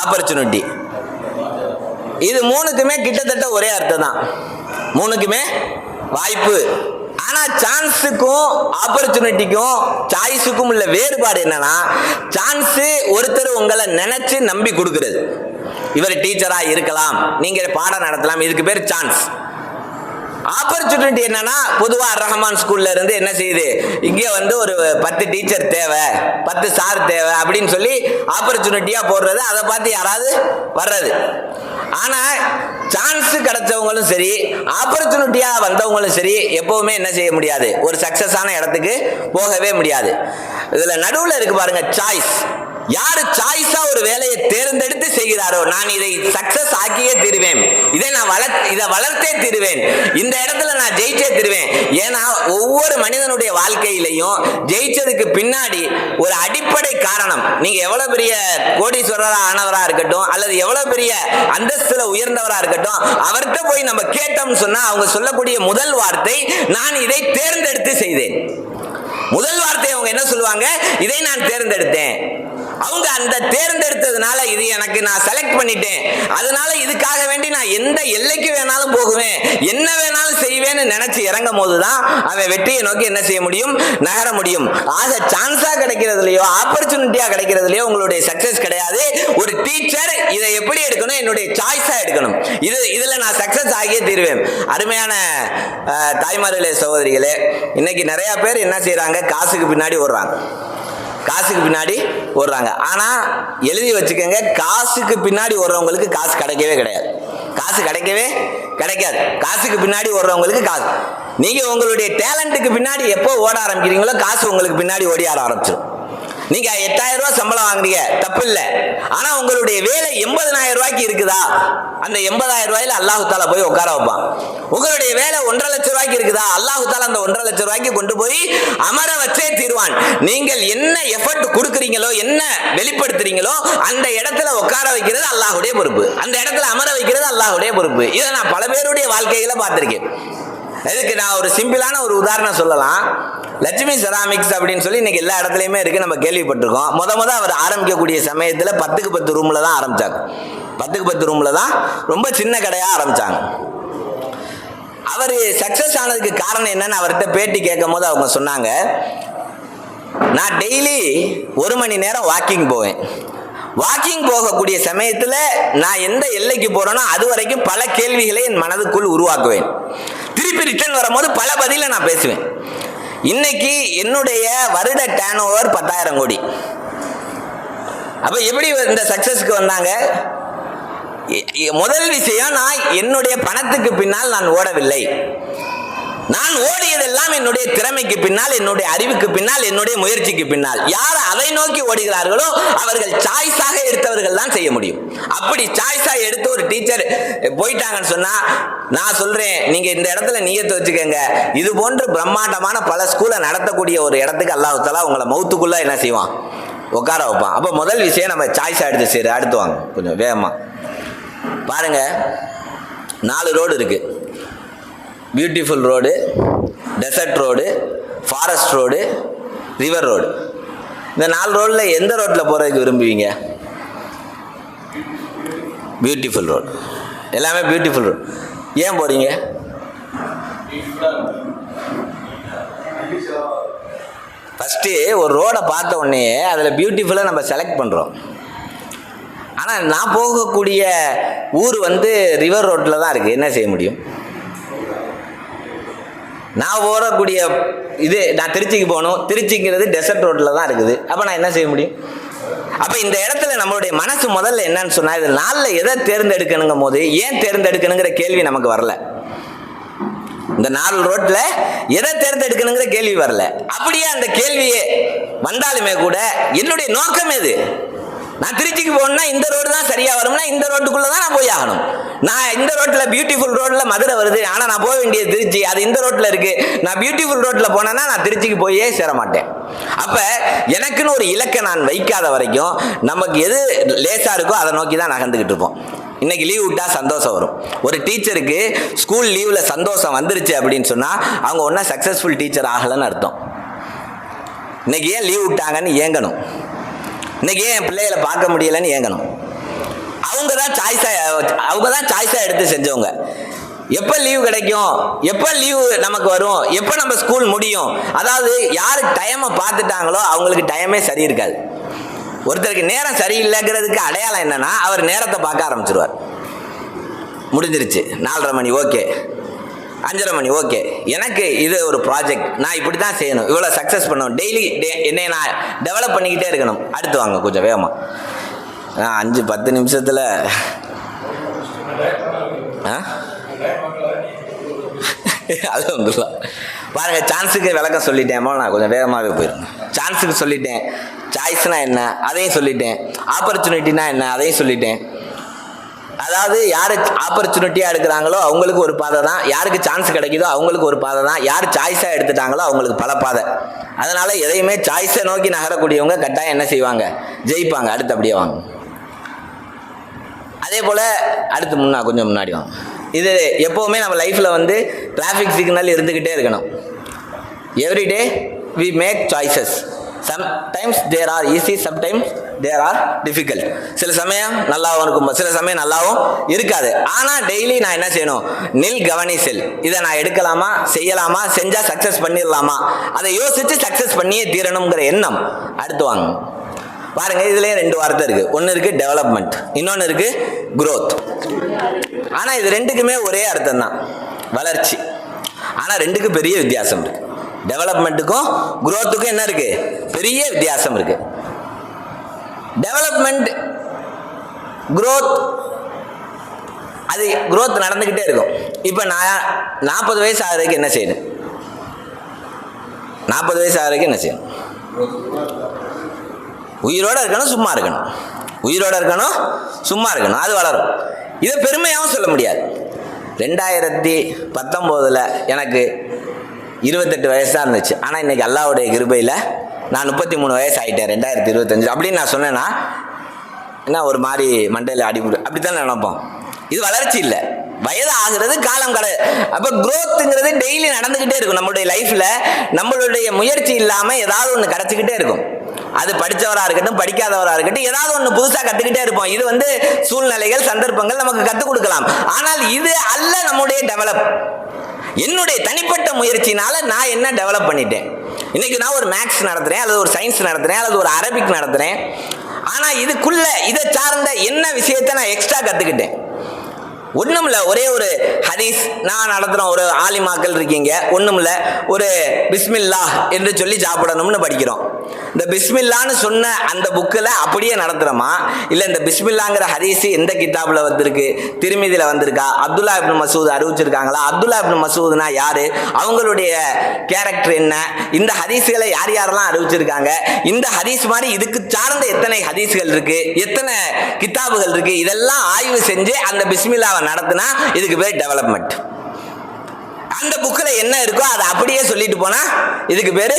[SPEAKER 4] ஆப்பர்ச்சுனிட்டி. இது 3க்குமே கிட்டத்தட்ட ஒரே அர்த்தம் தான், 3க்குமே வாய்ப்பு. ஆனா சான்ஸுக்கும் ஆப்பர்ச்சுனிட்டிக்கும் சாய்ஸுக்கும் உள்ள வேறுபாடு என்னன்னா, சான்ஸ் ஒருத்தர் உங்களை நினைச்சு நம்பி கொடுக்கிறது. இவர் டீச்சரா இருக்கலாம், நீங்க பாடம் நடத்தலாம், இதுக்கு பேர் சான்ஸ். ஆப்பர்ச்சுனிட்டி என்னன்னா, பொதுவா ரஹ்மான் ஸ்கூல்ல இருந்து என்ன செய்யுது, இங்கே வந்து ஒரு 10 டீச்சர் தேவை, 10 சார் தேவை அப்படின்னு சொல்லி ஆப்பர்ச்சுனிட்டியா போடுறது, அதை பார்த்து யாராவது வர்றது. ஆனா சான்ஸ் கிடைச்சவங்களும் சரி, ஆப்பர்ச்சுனிட்டியா வந்தவங்களும் சரி, எப்பவுமே என்ன செய்ய முடியாது, ஒரு சக்சஸான இடத்துக்கு போகவே முடியாது. இதுல நடுவுல இருக்கு பாருங்க சாய்ஸ். யாரு சாய்ஸா ஒரு வேலையை தேர்ந்தெடுத்து செய்கிறாரோ, நான் இதை சக்சஸ் ஆக்கியே தீருவேன், இதை வளர்த்தே தீருவேன், இந்த இடத்துல நான் ஜெயிச்சே தீருவேன். ஏன்னா ஒவ்வொரு மனிதனுடைய வாழ்க்கையிலையும் ஜெயிச்சதுக்கு பின்னாடி ஒரு அடிப்படை காரணம். நீங்க எவ்வளவு பெரிய கோடீஸ்வரரா ஆனவரா இருக்கட்டும், அல்லது எவ்வளவு பெரிய அந்தஸ்துல உயர்ந்தவரா இருக்கட்டும், அவர்கிட்ட போய் நம்ம கேட்டோம்னு சொன்னா அவங்க சொல்லக்கூடிய முதல் வார்த்தை, நான் இதை தேர்ந்தெடுத்து செய்தேன். முதல் வார்த்தை அவங்க என்ன சொல்லுவாங்க, இதை நான் தேர்ந்தெடுத்தேன். அவங்க அந்த தேர்ந்தெடுத்ததுனால இது எனக்கு நான் செலக்ட் பண்ணிட்டேன், அதனால இதுக்காக வேண்டி நான் எந்த எல்லைக்கு வேணாலும் போகுவேன், என்ன வேணாலும் செய்வேன்னு நினைச்சு இறங்கும் போதுதான் அவன் வெற்றியை நோக்கி என்ன செய்ய முடியும், நகர முடியும். ஆக சான்ஸா கிடைக்கிறதுலயோ ஆப்பர்ச்சுனிட்டியா கிடைக்கிறதுலயோ உங்களுடைய சக்சஸ் கிடையாது. ஒரு டீச்சர் இதை எப்படி எடுக்கணும், என்னுடைய சாய்ஸா எடுக்கணும், இதுல நான் சக்சஸ் ஆகியே தீருவேன். அருமையான தாய்மார்களே, சகோதரிகளே, இன்னைக்கு நிறைய பேர் என்ன செய்யறாங்க, காசுக்கு பின்னாடி ஓடுறாங்க, காசுக்கு பின்னாடி ஓடுறாங்க. ஆனா எழுதி வச்சுக்கோங்க, காசுக்கு பின்னாடி ஓடுறவங்களுக்கு காசு கிடைக்கவே கிடையாது, காசு கிடைக்கவே கிடைக்காது. காசுக்கு பின்னாடி ஓடுறவங்களுக்கு காசு, நீங்க உங்களுடைய டேலண்ட்டுக்கு பின்னாடி எப்போ ஓட ஆரம்பிக்கிறீங்களோ காசு உங்களுக்கு பின்னாடி ஓடி ஆரம்பிச்சிடும். நீங்க 8000 ரூபாய் சம்பளம் வாங்குறீங்க, தப்பு இல்லை. ஆனா உங்களுடைய வேலை 80,000 ரூபாய்க்கு இருக்குதா, அந்த 80,000 ரூபாயில அல்லாஹ் தஆலா போய் உட்கார வைப்பான். உங்களுடைய வேலை 1.5 லட்சம் ரூபாய்க்கு இருக்குதா, அல்லாஹ் தஆலா அந்த 1.5 லட்சம் ரூபாய்க்கு கொண்டு போய் அமர வச்சே தீர்வான். நீங்கள் என்ன எஃபர்ட் கொடுக்குறீங்களோ, என்ன வெளிப்படுத்துறீங்களோ, அந்த இடத்துல உட்கார வைக்கிறது அல்லாஹ்வுடைய பொறுப்பு, அந்த இடத்துல அமர வைக்கிறது அல்லாஹ்வுடைய பொறுப்பு. இதை நான் பல பேருடைய வாழ்க்கைகளை பார்த்திருக்கேன். இதுக்கு நான் ஒரு சிம்பிளான ஒரு உதாரணம் சொல்லலாம். லட்சுமி செராமிக்ஸ் அப்படின்னு சொல்லி இன்னைக்கு எல்லா இடத்துலையுமே இருக்கு, நம்ம கேள்விப்பட்டிருக்கோம். முத அவர் ஆரம்பிக்கக்கூடிய சமயத்தில் 10க்கு 10 ரூம்ல தான் ஆரம்பிச்சாங்க, 10க்கு 10 ரூம்ல தான் ரொம்ப சின்ன கடையா ஆரம்பிச்சாங்க. அவர் சக்சஸ் ஆனதுக்கு காரணம் என்னன்னு அவர்கிட்ட பேட்டி கேட்கும் போது அவங்க சொன்னாங்க, நான் டெய்லி 1 மணி நேரம் வாக்கிங் போவேன். வாக்கிங் போகக்கூடிய சமயத்தில் நான் எந்த எல்லைக்கு போறேனோ அது வரைக்கும் பல கேள்விகளை என் மனதுக்குள் உருவாக்குவேன். திருப்பி ரிட்டர்ன் வரும்போது பல பதில நான் பேசுவேன். இன்னைக்கு என்னுடைய வருட டர்ன் ஓவர் 10,000 கோடி. அப்ப எப்படி இந்த சக்சஸ்க்கு வந்தாங்க? முதல் விஷயம், நான் என்னுடைய பணத்துக்கு பின்னால் நான் ஓடவில்லை. நான் ஓடியதெல்லாம் என்னுடைய திறமைக்கு பின்னால், என்னுடைய அறிவுக்கு பின்னால், என்னுடைய முயற்சிக்கு பின்னால். யார் அதை நோக்கி ஓடுகிறார்களோ அவர்கள் சாய்ஸாக எடுத்தவர்கள் தான் செய்ய முடியும். அப்படி சாய்ஸா எடுத்து ஒரு டீச்சர் போயிட்டாங்கன்னு சொன்னா, நான் சொல்றேன், நீங்க இந்த இடத்துல நியத்தை வச்சுக்கோங்க, இது போன்று பிரம்மாண்டமான பல ஸ்கூலை நடத்தக்கூடிய ஒரு இடத்துக்கு அல்லாஹ் தஆலா உங்களை மௌத்துக்குள்ள என்ன செய்வான், உட்கார வைப்பான். அப்போ முதல் விஷயம் நம்ம சாய்ஸாக எடுத்து சரி அடுத்து வாங்க கொஞ்சம் வேகமாக பாருங்க. 4 ரோடு இருக்கு. Beautiful road, desert road, forest road, river road. இந்த 4 ரோடில் எந்த ரோட்டில் போகிறதுக்கு விரும்புவீங்க? Beautiful road. எல்லாமே பியூட்டிஃபுல் ரோடு. ஏன் போகிறீங்க? ஃபஸ்ட்டு ஒரு ரோடை பார்த்த உடனே அதில் பியூட்டிஃபுல்லாக நம்ம செலக்ட் பண்ணுறோம். ஆனால் நான் போகக்கூடிய ஊர் வந்து ரிவர் ரோட்டில் தான் இருக்குது. என்ன செய்ய முடியும்? நான் போகக்கூடிய இது நான் திருச்சிக்கு போகணும், திருச்சிங்கிறது டெசர்ட் ரோட்டில் தான் இருக்குது. அப்போ நான் என்ன செய்ய முடியும்? அப்போ இந்த இடத்துல நம்மளுடைய மனசு முதல்ல என்னன்னு சொன்னால், இது 4ல் எதை தேர்ந்தெடுக்கணுங்கும் போது ஏன் தேர்ந்தெடுக்கணுங்கிற கேள்வி நமக்கு வரல. இந்த 4 ரோட்டில் எதை தேர்ந்தெடுக்கணுங்கிற கேள்வி வரல. அப்படியே அந்த கேள்வியே வந்தாலுமே கூட என்னுடைய நோக்கம் எது? நான் திருச்சிக்கு போகணும்னா இந்த ரோடு தான் சரியாக வரும்னா இந்த ரோட்டுக்குள்ளே தான் நான் போய் ஆகணும். நான் இந்த ரோட்டில் பியூட்டிஃபுல் ரோட்டில் மதுரை வருது, ஆனால் நான் போக வேண்டியது திருச்சி, அது இந்த ரோட்டில் இருக்குது. நான் பியூட்டிஃபுல் ரோட்டில் போனேன்னா நான் திருச்சிக்கு போயே சேர மாட்டேன். அப்போ எனக்குன்னு ஒரு இலக்கை நான் வைக்காத வரைக்கும் நமக்கு எது லேசாக இருக்கோ அதை நோக்கி தான் நகர்ந்துக்கிட்டு இருப்போம். இன்னைக்கு லீவ் விட்டா சந்தோஷம் வரும். ஒரு டீச்சருக்கு ஸ்கூல் லீவில் சந்தோஷம் வந்துருச்சு அப்படின்னு சொன்னால் அவங்க ஒன்றா சக்ஸஸ்ஃபுல் டீச்சர் ஆகலைன்னு அர்த்தம். இன்னைக்கு ஏன் லீவ் விட்டாங்கன்னு ஏங்கணும். இன்னைக்கு ஏன் என் பிள்ளைகளை பார்க்க முடியலைன்னு ஏங்கணும். அவங்க தான் சாய்ஸாக எடுத்து செஞ்சவங்க. எப்போ லீவ் கிடைக்கும், எப்போ லீவு நமக்கு வரும், எப்போ நம்ம ஸ்கூல் முடியும், அதாவது யார் டைமை பார்த்துட்டாங்களோ அவங்களுக்கு டைமே சரி இருக்காது. ஒருத்தருக்கு நேரம் சரியில்லைங்கிறதுக்கு அடையாளம் என்னன்னா அவர் நேரத்தை பார்க்க ஆரம்பிச்சிருவார். முடிஞ்சிருச்சு 4:30 மணி ஓகே, 5:30 மணி ஓகே, எனக்கு இது ஒரு ப்ராஜெக்ட், நான் இப்படி தான் செய்யணும், இவ்வளோ சக்ஸஸ் பண்ணணும், டெய்லி என்னை நான் டெவலப் பண்ணிக்கிட்டே இருக்கணும். அடுத்து வாங்க கொஞ்சம் வேகமாக. 5-10 நிமிஷத்தில் அது வந்துடலாம் பாருங்க. சான்ஸுக்கு விளக்கம் சொல்லிட்டேன், நான் கொஞ்சம் வேகமாகவே போயிடும். சான்ஸுக்கு சொல்லிட்டேன், சாய்ஸ்னா என்ன அதையும் சொல்லிட்டேன், ஆப்பர்ச்சுனிட்டினா என்ன அதையும் சொல்லிட்டேன். அதாவது யார் ஆப்பர்ச்சுனிட்டியாக எடுக்கிறாங்களோ அவங்களுக்கு ஒரு பாதை தான், யாருக்கு சான்ஸ் கிடைக்குதோ அவங்களுக்கு ஒரு பாதை தான், யார் சாய்ஸாக எடுத்துட்டாங்களோ அவங்களுக்கு பல பாதை. அதனால் எதையுமே சாய்ஸை நோக்கி நகரக்கூடியவங்க கட்டாயம் என்ன செய்வாங்க? ஜெயிப்பாங்க. அடுத்து அப்படியே வாங்க. அதே போல் அடுத்து கொஞ்சம் முன்னாடி வாங்க. இது எப்போவுமே நம்ம லைஃப்பில் வந்து டிராஃபிக் சிக்னல் இருந்துக்கிட்டே இருக்கணும். Everyday we make choices. Sometimes there are easy, sometimes there are difficult. சில சமயம் நல்லாவும் இருக்கும், சில சமயம் நல்லாவும் இருக்காது. ஆனால் டெய்லி நான் என்ன செய்யணும்? நில் கவனி செல். இதை நான் எடுக்கலாமா, செய்யலாமா, செஞ்சால் சக்ஸஸ் பண்ணிடலாமா, அதை யோசித்து சக்ஸஸ் பண்ணியே தீரணுங்கிற எண்ணம். அடுத்து வாங்க பாருங்க. இதுலேயே 2 வார்த்தை இருக்குது. ஒன்று இருக்குது டெவலப்மெண்ட், இன்னொன்று இருக்குது growth. ஆனால் இது ரெண்டுக்குமே ஒரே அர்த்தம் தான், வளர்ச்சி. ஆனால் ரெண்டுக்கும் பெரிய வித்தியாசம் இருக்குது. டெவலப்மெண்ட்டுக்கும் growthக்கும் என்ன இருக்குது? பெரிய வித்தியாசம் இருக்குது. டெவலப்மெண்ட் growth அது growth நடந்துக்கிட்டே இருக்கும். இப்போ நான் 40 வயசு ஆகிறதுக்கு என்ன செய்யணும்? 40 வயசு ஆகிறதுக்கு என்ன செய்யணும்? உயிரோடு இருக்கணும், சும்மா இருக்கணும். உயிரோடு இருக்கணும், சும்மா இருக்கணும், அது வளரும். இதை பெருமையாகவும் சொல்ல முடியாது. 2019 எனக்கு 28 வயசு தான் இருந்துச்சு. ஆனால் இன்றைக்கி அல்லாஹ்வுடைய கிருபையில் நான் 33 வயசு ஆகிட்டேன் 2025 அப்படின்னு நான் சொன்னேன்னா என்ன ஒரு மாதிரி மண்டையில் அடிபடு அப்படித்தான் நினைப்போம். இது வளர்ச்சி இல்லை, வயது ஆகிறது காலம் கடை. அப்போ growthங்கிறது டெய்லி நடந்துக்கிட்டே இருக்கும். நம்மளுடைய லைஃப்பில் நம்மளுடைய முயற்சி இல்லாமல் ஏதாவது ஒன்று கிடச்சிக்கிட்டே இருக்கும். அது படித்தவராக இருக்கட்டும், படிக்காதவராக இருக்கட்டும், ஏதாவது ஒன்று புதுசாக கற்றுக்கிட்டே இருப்போம். இது வந்து சூழ்நிலைகள், சந்தர்ப்பங்கள் நமக்கு கற்றுக் கொடுக்கலாம். ஆனால் இது அல்ல நம்முடைய டெவலப். என்னுடைய தனிப்பட்ட முயற்சினால நான் என்ன டெவலப் பண்ணிட்டேன்? இன்னைக்கு நான் ஒரு மேக்ஸ் நடத்துகிறேன், அல்லது ஒரு சயின்ஸ் நடத்துகிறேன், அல்லது ஒரு அரபிக் நடத்துகிறேன். ஆனால் இதுக்குள்ள இதை சார்ந்த என்ன விஷயத்தை நான் எக்ஸ்ட்ரா கற்றுக்கிட்டேன்? ஒன்றும் இல்லை, ஒரே ஒரு ஹதீஸ் நான் நடத்துகிறோம். ஒரு ஆலிமாக்கள் இருக்கீங்க, ஒன்றும் இல்லை, ஒரு பிஸ்மில்லா என்று சொல்லி சாப்பிடணும்னு படிக்கிறோம். இந்த பிஸ்மில்லான்னு சொன்ன அந்த புக்கில் அப்படியே நடத்துகிறோமா, இல்லை இந்த பிஸ்மில்லாங்கிற ஹதீஸ் எந்த கிதாபில் வந்திருக்கு? திருமிதியில் வந்திருக்கா? அப்துல்லா இப்னு மசூத் அறிவிச்சிருக்காங்களா? அப்துல்லா இப்னு மசூத்னா யார்? அவங்களுடைய கேரக்டர் என்ன? இந்த ஹதீஸ்களை யார் யாரெல்லாம் அறிவிச்சிருக்காங்க? இந்த ஹதீஸ் மாதிரி இதுக்கு சார்ந்த எத்தனை ஹதீஸ்கள் இருக்குது, எத்தனை கிதாபுகள் இருக்குது, இதெல்லாம் ஆய்வு செஞ்சு அந்த பிஸ்மில்லாவை நடத்தினா இதுக்கு பேர் டெவலப்மெண்ட். அந்த புக்கில் என்ன இருக்கோ அதை அப்படியே சொல்லிட்டு போனா இதுக்கு பேரு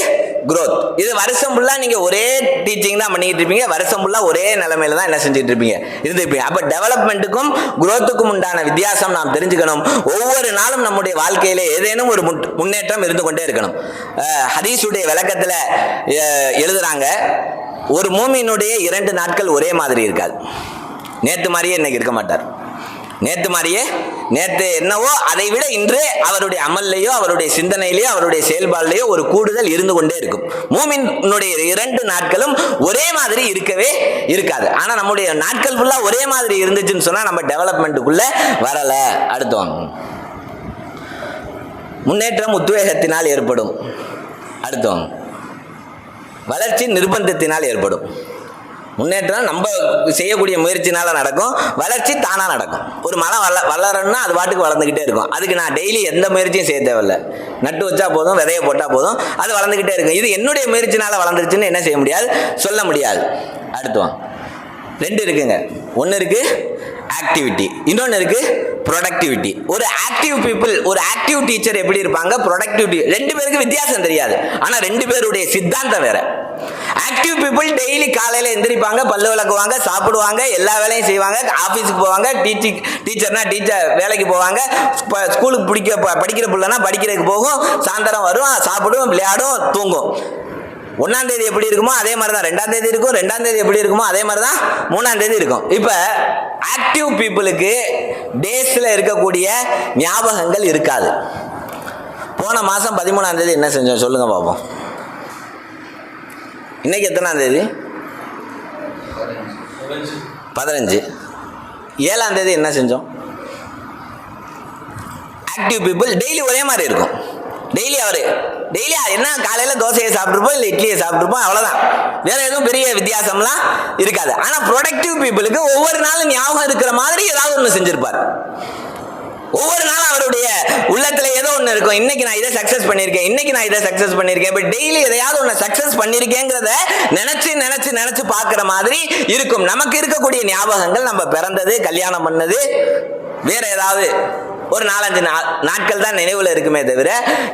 [SPEAKER 4] growth. இது வருஷம் ஃபுல்லா நீங்க ஒரே டீச்சிங் தான் பண்ணிட்டு இருப்பீங்க, வருஷம் ஃபுல்லா ஒரே நிலைமையில தான் என்ன செஞ்சுட்டு இருப்பீங்க இருந்திருப்பீங்க. அப்ப டெவலப்மெண்ட்டுக்கும் growthக்கும் உண்டான வித்தியாசம் நாம் தெரிஞ்சுக்கணும். ஒவ்வொரு நாளும் நம்முடைய வாழ்க்கையில ஏதேனும் ஒரு முன்னேற்றம் இருந்து கொண்டே இருக்கணும். ஹதீஸுடைய விளக்கத்துல எழுதுறாங்க, ஒரு மூமினுடைய 2 நாட்கள் ஒரே மாதிரி இருக்காது. நேத்து மாதிரியே இன்னைக்கு இருக்க மாட்டார். நேத்து என்னவோ அதை விட இன்று அவருடைய அமல்லையோ அவருடைய சிந்தனையிலேயோ அவருடைய செயல்பாடுலையோ ஒரு கூடுதல் இருந்து கொண்டே இருக்கும். மூமினுடைய 2 நாட்களும் ஒரே மாதிரி இருக்கவே இருக்காது. ஆனா நம்முடைய நாட்கள் ஃபுல்லா ஒரே மாதிரி இருந்துச்சுன்னு சொன்னா நம்ம டெவலப்மெண்ட்டுக்குள்ள வரல. அடுத்தவங்க முன்னேற்றம் உத்வேகத்தினால் ஏற்படும். அடுத்தவங்க வளர்ச்சி நிர்பந்தத்தினால் ஏற்படும். முன்னேற்றம் நம்ம செய்யக்கூடிய முயற்சினால நடக்கும், வளர்ச்சி தானா நடக்கும். ஒரு மரம் வளரணும்னா அது பாட்டுக்கு வளர்ந்துக்கிட்டே இருக்கும். அதுக்கு நான் டெய்லி எந்த முயற்சியும் செய்ய தேவையில்லை. நட்டு வச்சா போதும், விதைய போட்டால் போதும், அது வளர்ந்துக்கிட்டே இருக்கும். இது என்னுடைய முயற்சினால வளர்ந்துருச்சுன்னு என்ன செய்ய முடியாது, சொல்ல முடியாது. அடுத்துவாங்க 2 இருக்குங்க. ஒன்று இருக்கு ஆக்டிவிட்டி, இன்னொன்று இருக்கு ப்ரொடக்டிவிட்டி. ஒரு ஆக்டிவ் பீப்புள், ஒரு ஆக்டிவ் டீச்சர் எப்படி இருப்பாங்க, ப்ரொடக்டிவிட்டி, 2 பேருக்கு வித்தியாசம் தெரியாது. ஆனால் 2 பேருடைய சித்தாந்தம் வேற. ஆக்டிவ் பீப்புள் டெய்லி காலையில் எந்திரிப்பாங்க, பல்லு விளக்குவாங்க, சாப்பிடுவாங்க, எல்லா வேலையும் செய்வாங்க, ஆஃபீஸுக்கு போவாங்க, டீச்சர்னா டீச்சர் வேலைக்கு போவாங்க, ஸ்கூலுக்கு படிக்கிற பிள்ளைனா படிக்கிறதுக்கு போகும், சாயந்தரம் வரும், சாப்பிடும், விளையாடும், தூங்கும். 1ஆம் தேதி எப்படி இருக்குமோ அதே மாதிரி தான் 2ஆம் தேதி இருக்கும், 2ஆம் தேதி எப்படி இருக்குமோ அதே மாதிரி தான் 3ஆம் தேதி இருக்கும். இப்போ ஆக்டிவ் பீப்புளுக்கு டேஸில் இருக்கக்கூடிய ஞாபகங்கள் இருக்காது. போன மாதம் 13ஆம் தேதி என்ன செஞ்சோம் சொல்லுங்க பார்ப்போம். இன்னைக்கு எத்தனாம் தேதி? 15. 7ஆம் தேதி என்ன செஞ்சோம்? ஆக்டிவ் பீப்புள் டெய்லி ஒரே மாதிரி இருக்கும். டெய்லி என்ன காலையில் தோசையை சாப்பிட்ருப்போம், இல்லை இட்லியை சாப்பிட்ருப்போம், அவ்வளோதான். வேற எதுவும் பெரிய வித்தியாசம்லாம் இருக்காது. ஆனால் ப்ரொடக்டிவ் பீப்புளுக்கு ஒவ்வொரு நாளும் ஞாபகம் இருக்கிற மாதிரி ஏதாவது ஒன்று செஞ்சிருப்பார். ஒவ்வொரு நாளும் அவருடைய உள்ளத்துல ஏதோ ஒன்று இருக்கும். இன்னைக்கு நான் இதை சக்சஸ் பண்ணியிருக்கேன், இப்போ டெய்லி எதையாவது ஒன்று சக்சஸ் பண்ணியிருக்கேங்கிறத நினைச்சு பார்க்குற மாதிரி இருக்கும். நமக்கு இருக்கக்கூடிய ஞாபகங்கள் நம்ம பிறந்தது, கல்யாணம் பண்ணது, வேற ஏதாவது ஒரு 4-5 நாட்கள் தான் நினைவுல இருக்குமே தவிர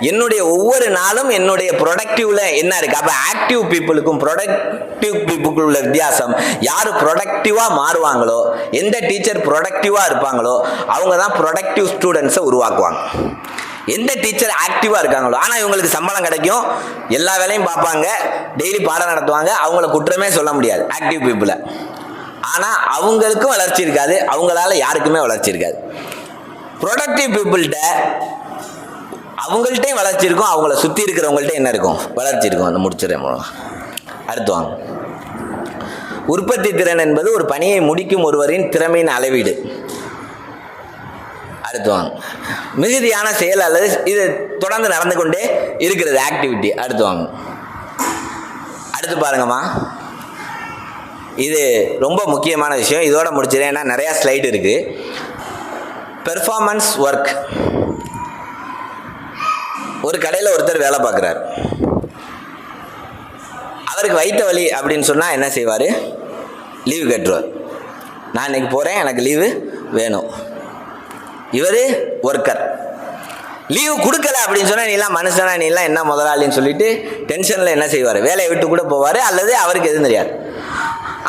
[SPEAKER 4] என்னுடைய ஒவ்வொரு நாளும் என்னுடைய ப்ரொடக்டிவ்ல என்ன இருக்கு. அப்ப ஆக்டிவ் பீப்புளுக்கும் ப்ரொடக்டிவ் பீப்புளுக்கும் உள்ள வித்தியாசம், யாரு ப்ரொடக்டிவா மாறுவாங்களோ, எந்த டீச்சர் ப்ரொடக்டிவா இருப்பாங்களோ அவங்க தான் ப்ரொடக்டிவ் ஸ்டூடெண்ட்ஸை உருவாக்குவாங்க. எந்த டீச்சர் ஆக்டிவா இருக்காங்களோ, ஆனா இவங்களுக்கு சம்பளம் கிடைக்கும், எல்லா வேலையும் பார்ப்பாங்க, டெய்லி பாடம் நடத்துவாங்க, அவங்கள குற்றமே சொல்ல முடியாது ஆக்டிவ் பீப்புளை. ஆனா அவங்களுக்கும் வளர்ச்சி இருக்காது, அவங்களால யாருக்குமே வளர்ச்சி இருக்காது. ப்ரொடக்டிவ் பீப்புள்கிட்ட அவங்கள்ட்டையும் வளர்ச்சி இருக்கும், அவங்கள சுற்றி இருக்கிறவங்கள்ட்ட என்ன இருக்கும், வளர்ச்சி இருக்கும். அந்த முடிச்சிடறேன். அடுத்து வாங்க. உற்பத்தி திறன் என்பது ஒரு பணியை முடிக்கும் ஒருவரின் திறமையின் அளவீடு. அடுத்து வாங்க. மிகுதியான செயல் அல்லது இது தொடர்ந்து நடந்து கொண்டே இருக்கிறது ஆக்டிவிட்டி. அடுத்து வாங்க. அடுத்து பாருங்கம்மா, இது ரொம்ப முக்கியமான விஷயம். இதோட முடிச்சிடறேன், ஏன்னா நிறையா ஸ்லைடு இருக்குது. Performance work. ஒரு கடையில் ஒருத்தர் வேலை பார்க்குறார். அவருக்கு வயிற்று வலி அப்படின்னு சொன்னால் என்ன செய்வார், லீவு கேட்டுருவார். நான் இன்னைக்கு போகிறேன், எனக்கு லீவு வேணும். இவர் ஒர்க்கர். லீவு கொடுக்கல அப்படின்னு சொன்னால் நீலாம் மனுஷனா, நீலாம் என்ன முதலாளின்னு சொல்லிட்டு டென்ஷனில் என்ன செய்வார், வேலையை விட்டு கூட போவார், அல்லது அவருக்கு எதுவும் தெரியாது.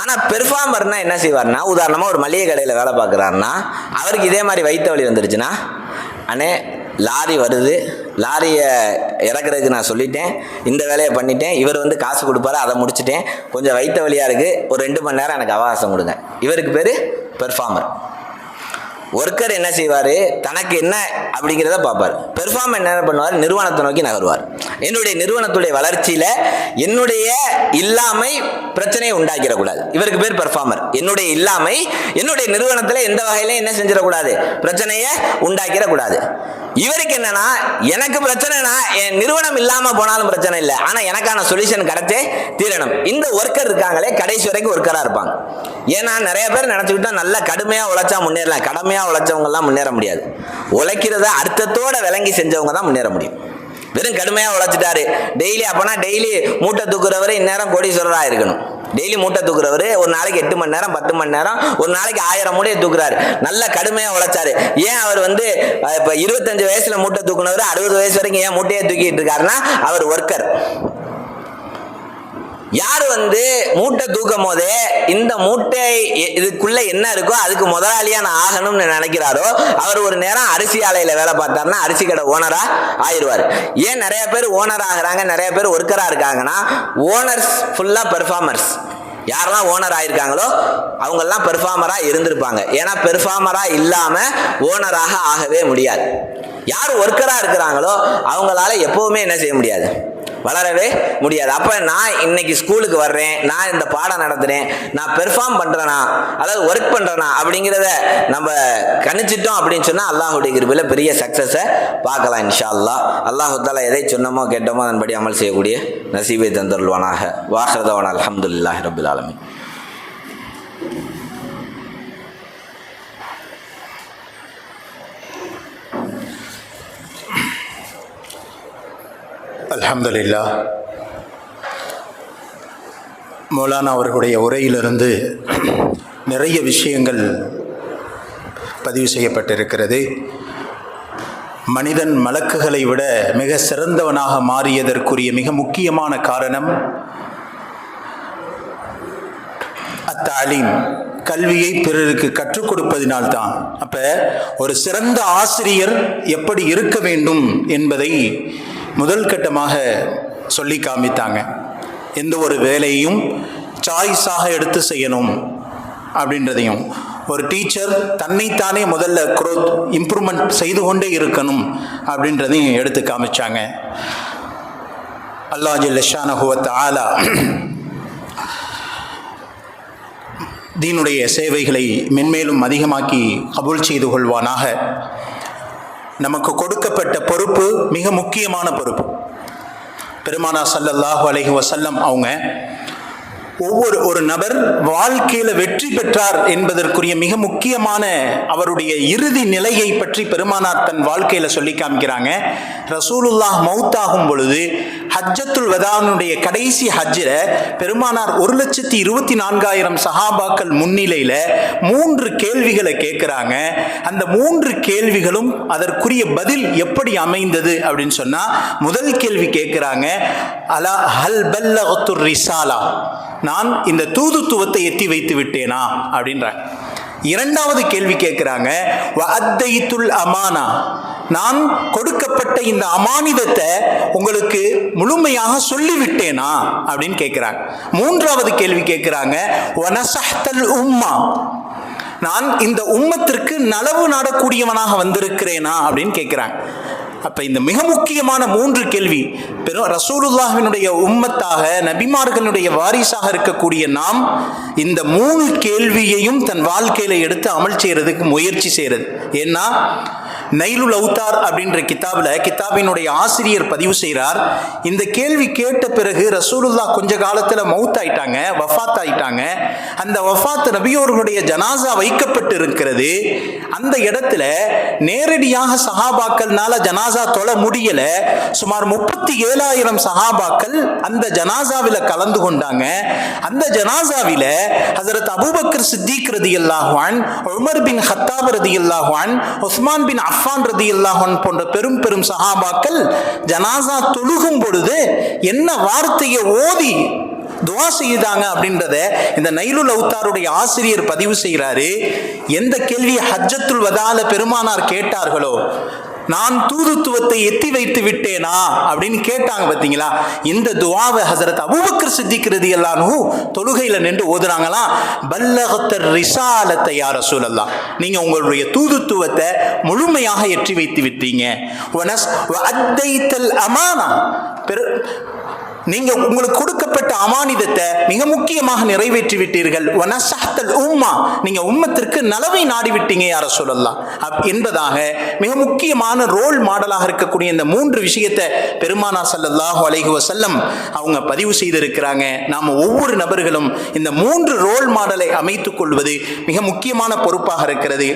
[SPEAKER 4] ஆனால் பெர்ஃபார்மர்னா என்ன செய்வார்னா, உதாரணமாக ஒரு மளிகை கடையில் வேலை பார்க்குறாருன்னா அவருக்கு இதே மாதிரி வயிற்று வலி வந்துருச்சுன்னா, அண்ணே லாரி வருது, லாரியை இறக்குறதுக்கு நான் சொல்லிட்டேன், இந்த வேலையை பண்ணிட்டேன், இவர் வந்து காசு கொடுப்பாரு, அதை முடிச்சுட்டேன், கொஞ்சம் வயிற்று வலியாக இருக்குது, ஒரு 2 மணி நேரம் எனக்கு அவகாசம் கொடுங்க. இவருக்கு பேர் பெர்ஃபார்மர். ஒர்க்கர் என்ன செய்வார், தனக்கு என்ன அப்படிங்கிறத பார்ப்பார். பெர்ஃபார்மர் என்ன பண்ணுவார், நிறுவனத்தை நோக்கி நகருவார். என்னுடைய நிறுவனத்துடைய வளர்ச்சியில் என்னுடைய இல்லாமை பிரச்சனையை உண்டாக்கிடக்கூடாது. இவருக்கு பேர் பெர்ஃபார்மர். என்னுடைய இல்லாமை என்னுடைய நிறுவனத்தில் எந்த வகையிலும் என்ன செஞ்சிடக்கூடாது, பிரச்சனையை உண்டாக்கிடக்கூடாது. இவருக்கு என்னன்னா, எனக்கு பிரச்சனைனா என் நிறுவனம் இல்லாமல் போனாலும் பிரச்சனை இல்லை, ஆனால் எனக்கான சொல்யூஷன் கிடைச்சே தீரணும். இந்த ஒர்க்கர் இருக்காங்களே கடைசி வரைக்கும் ஒர்க்கராக இருப்பாங்க. ஏன்னா நிறைய பேர் நினச்சிக்கிட்டா நல்லா கடுமையாக உழைச்சா முன்னேறலாம். கடமையாக உழைச்சவங்கலாம் முன்னேற முடியாது. உழைக்கிறத அர்த்தத்தோட விளங்கி செஞ்சவங்க தான் முன்னேற முடியும். வெறும் கடுமையாக உழைச்சிட்டாரு டெய்லி, அப்போனா டெய்லி மூட்டை தூக்குறவர் இந்நேரம் கோடீஸ்வரராக இருக்கணும். டெய்லி மூட்டை தூக்குறவர் ஒரு நாளைக்கு 8 மணி நேரம் 10 மணி நேரம், ஒரு நாளைக்கு 1000 மூட்டையை தூக்குறாரு, நல்ல கடுமையாக உழைச்சாரு. ஏன் அவர் வந்து இப்போ 25 வயசுல மூட்டை தூக்குனவர் 60 வயசு வரைக்கும் ஏன் மூட்டையை தூக்கிட்டு இருக்காருன்னா அவர் ஒர்க்கர். யார் மூட்டை தூக்கும் போதே இந்த மூட்டை இதுக்குள்ள என்ன இருக்கோ அதுக்கு முதலாளியா நான் ஆகணும்னு நினைக்கிறாரோ அவர் ஒரு நேரம் அரிசி ஆலையில வேலை பார்த்தாருன்னா அரிசி கடை ஓனரா ஆயிடுவார். ஏன் நிறைய பேர் ஓனர் ஆகுறாங்க, நிறைய பேர் ஒர்க்கரா இருக்காங்கன்னா, ஓனர்ஸ் ஃபுல்லா பெர்ஃபார்மர்ஸ். யாரெல்லாம் ஓனர் ஆயிருக்காங்களோ அவங்கெல்லாம் பெர்ஃபார்மரா இருந்திருப்பாங்க. ஏன்னா பெர்ஃபார்மரா இல்லாம ஓனராக ஆகவே முடியாது. யார் ஒர்க்கரா இருக்கிறாங்களோ அவங்களால எப்பவுமே என்ன செய்ய முடியாது, வளரவே முடியாது. அப்ப நான் இன்னைக்கு ஸ்கூலுக்கு வர்றேன், நான் இந்த பாடம் நடத்துறேன், நான் பெர்ஃபார்ம் பண்றேனா அதாவது ஒர்க் பண்றேனா அப்படிங்கிறத நம்ம கணிச்சிட்டோம் அப்படின்னு சொன்னா அல்லாஹுடைய கிருபையில பெரிய சக்சஸை பார்க்கலாம் இன்ஷா அல்லாஹ். அல்லாஹு தஆலா எதை சொன்னமோ கேட்டோமோ அதன்படி அமல் செய்யக்கூடிய நசீபை தந்தருள்வானாக. வாஹிரதவானா அல்ஹம்துலில்லாஹி ரப்பில் ஆலமீன்.
[SPEAKER 1] அல்ஹம்துலில்லாஹ். மௌலானா அவர்களுடைய உரையிலிருந்து நிறைய விஷயங்கள் பதிவு செய்யப்பட்டிருக்கிறது. மனிதன் மலக்குகளை விட மிக சிறந்தவனாக மாறியதற்குரிய மிக முக்கியமான காரணம் அத்தாலீம், கல்வியை பிறருக்கு கற்றுக் கொடுப்பதினால்தான். அப்ப ஒரு சிறந்த ஆசிரியர் எப்படி இருக்க வேண்டும் என்பதை முதல் கட்டமாக சொல்லி காமித்தாங்க. எந்த ஒரு வேலையையும் சாய்ஸாக எடுத்து செய்யணும் அப்படின்றதையும், ஒரு டீச்சர் தன்னைத்தானே முதல்ல குரோத் இம்ப்ரூவ்மெண்ட் செய்து கொண்டே இருக்கணும் அப்படின்றதையும் எடுத்து காமிச்சாங்க. அல்லாஹ் ஜல்ல ஷானஹு வ தஆலா தீனுடைய சேவைகளை மென்மேலும் அதிகமாக்கி கபூல் செய்து கொள்வானாக. நமக்கு கொடுக்கப்பட்ட பொறுப்பு மிக முக்கியமான பொறுப்பு. பெருமானார் ஸல்லல்லாஹு அலைஹி வஸல்லம் அவங்க ஒரு நபர் வாழ்க்கையில வெற்றி பெற்றார் என்பதற்குரிய மிக முக்கியமான அவருடைய இறுதி நிலையை பற்றி பெருமானார் தன் வாழ்க்கையில சொல்லி காமிக்கிறாங்க. ரசூலுல்லாஹ் மௌத்தாகும் பொழுது ஹஜ்ஜத்துல் வதானுடைய கடைசி ஹஜ்ஜில பெருமானார் 1,24,000 சஹாபாக்கள் முன்னிலையில 3 கேள்விகளை கேட்கிறாங்க. அந்த 3 கேள்விகளும் அதற்குரிய பதில் எப்படி அமைந்தது அப்படின்னு சொன்னா, முதல் கேள்வி கேட்கிறாங்க, அலா ஹல் பல்லகத்து ரிசாலா, நான் இந்த தூதுத்துவத்தை எத்தி வைத்து விட்டேனா அப்படின்றாங்க. இரண்டாவது கேள்வி கேட்கிறாங்க, வஅத்தைத்துல் அமானா, நான் கொடுக்கப்பட்ட இந்த அமானிதத்தை உங்களுக்கு முழுமையாக சொல்லிவிட்டேனா அப்படின்னு கேட்கிறாங்க. மூன்றாவது கேள்வி கேட்கிறாங்க, வனஸஹ்தல் உம்மா, நான் இந்த உம்மத்திற்கு நலவு நாடக்கூடியவனாக வந்திருக்கிறேனா அப்படின்னு கேட்கிறாங்க. அப்ப இந்த மிக முக்கியமான 3 கேள்வி ரசூலுல்லாஹ்வினுடைய உம்மத்தாக நபிமார்களுடைய வாரிசாக இருக்கக்கூடிய நாம் இந்த 3 கேள்வியையும் தன் வாழ்க்கையில எடுத்து அமல் செய்யறதுக்கு முயற்சி செய்யறது. ஏன்னா நைலுல் அவுத்தார் அப்படின்ற கிதாபினுடைய ஆசிரியர் பதிவு செய்கிறார், இந்த கேள்வி கேட்ட பிறகு ரசூலுல்லாஹ் கொஞ்ச காலத்துல மௌத் ஆயிட்டாங்க, வஃபாத் ஆயிட்டாங்க. அந்த வஃபாத் நபியோர்களுடைய ஜனாசா வைக்கப்பட்டு இருக்கிறது. அந்த இடத்துல நேரடியாக சஹாபாக்கள்னால ஜனாசா தொழ முடியல. சுமார் 37,000 சஹாபாக்கள் அந்த ஜனாசாவில கலந்து கொண்டாங்க. அந்த ஜனாசாவில ஹஜ்ரத் அபூபக்கர் சித்திக் ரலியல்லாஹு அன்ஹு, உமர் பின் ஹத்தாப் ரலியல்லாஹு அன்ஹு, உஸ்மான் பின் அஃபான் ரலியல்லாஹு அன்ஹு போன்ற பெரும் பெரும் சஹாபாக்கள் ஜனாசா தொழுகும் பொழுது என்ன வார்த்தையை ஓதி துவா செய்தாங்க அப்படின்றத இந்த நைலுல் அவுத்தாருடைய ஆசிரியர் பதிவு செய்கிறாரு. எந்த கேள்வியை ஹஜ்ஜத்துல் வதால பெருமானார் கேட்டார்களோ, நான் தூதுத்துவத்தை எத்தி வைத்து விட்டேனா அப்படின்னு கேட்டாங்க பார்த்தீங்களா, இந்த துஆவை ஹஸரத் அபூபக்கர் சித்திக் ரலியல்லாஹு அன்ஹு தொழுகையில நின்று ஓதுறாங்களாம். பல்லகத்தர் ரிசாலத்தை யா ரசூலல்லாஹ், நீங்க உங்களுடைய தூதுத்துவத்தை முழுமையாக எற்றி வைத்து விட்டீங்க. வஅத்தைத்தல் அமானா, நீங்க உங்களுக்கு கொடுக்கப்பட்ட அமானிதத்தை மிக முக்கியமாக நிறைவேற்றி விட்டீர்கள். வனஸஹ்தல் உம்மா, நீங்க உம்மத்திற்கு நலவை நாடிவிட்டீங்க யா ரசூலல்லாஹ் என்பதாக மிக முக்கியமான ரோல் மாடலாக இருக்கக்கூடிய இந்த 3 விஷயத்தை பெருமானார் ஸல்லல்லாஹு அலைஹி வஸல்லம் அவங்க பதிவு செய்திருக்கிறாங்க. நாம ஒவ்வொரு நபர்களும் இந்த 3 ரோல் மாடலை அமைத்துக் கொள்வது மிக முக்கியமான பொறுப்பாக இருக்கிறது.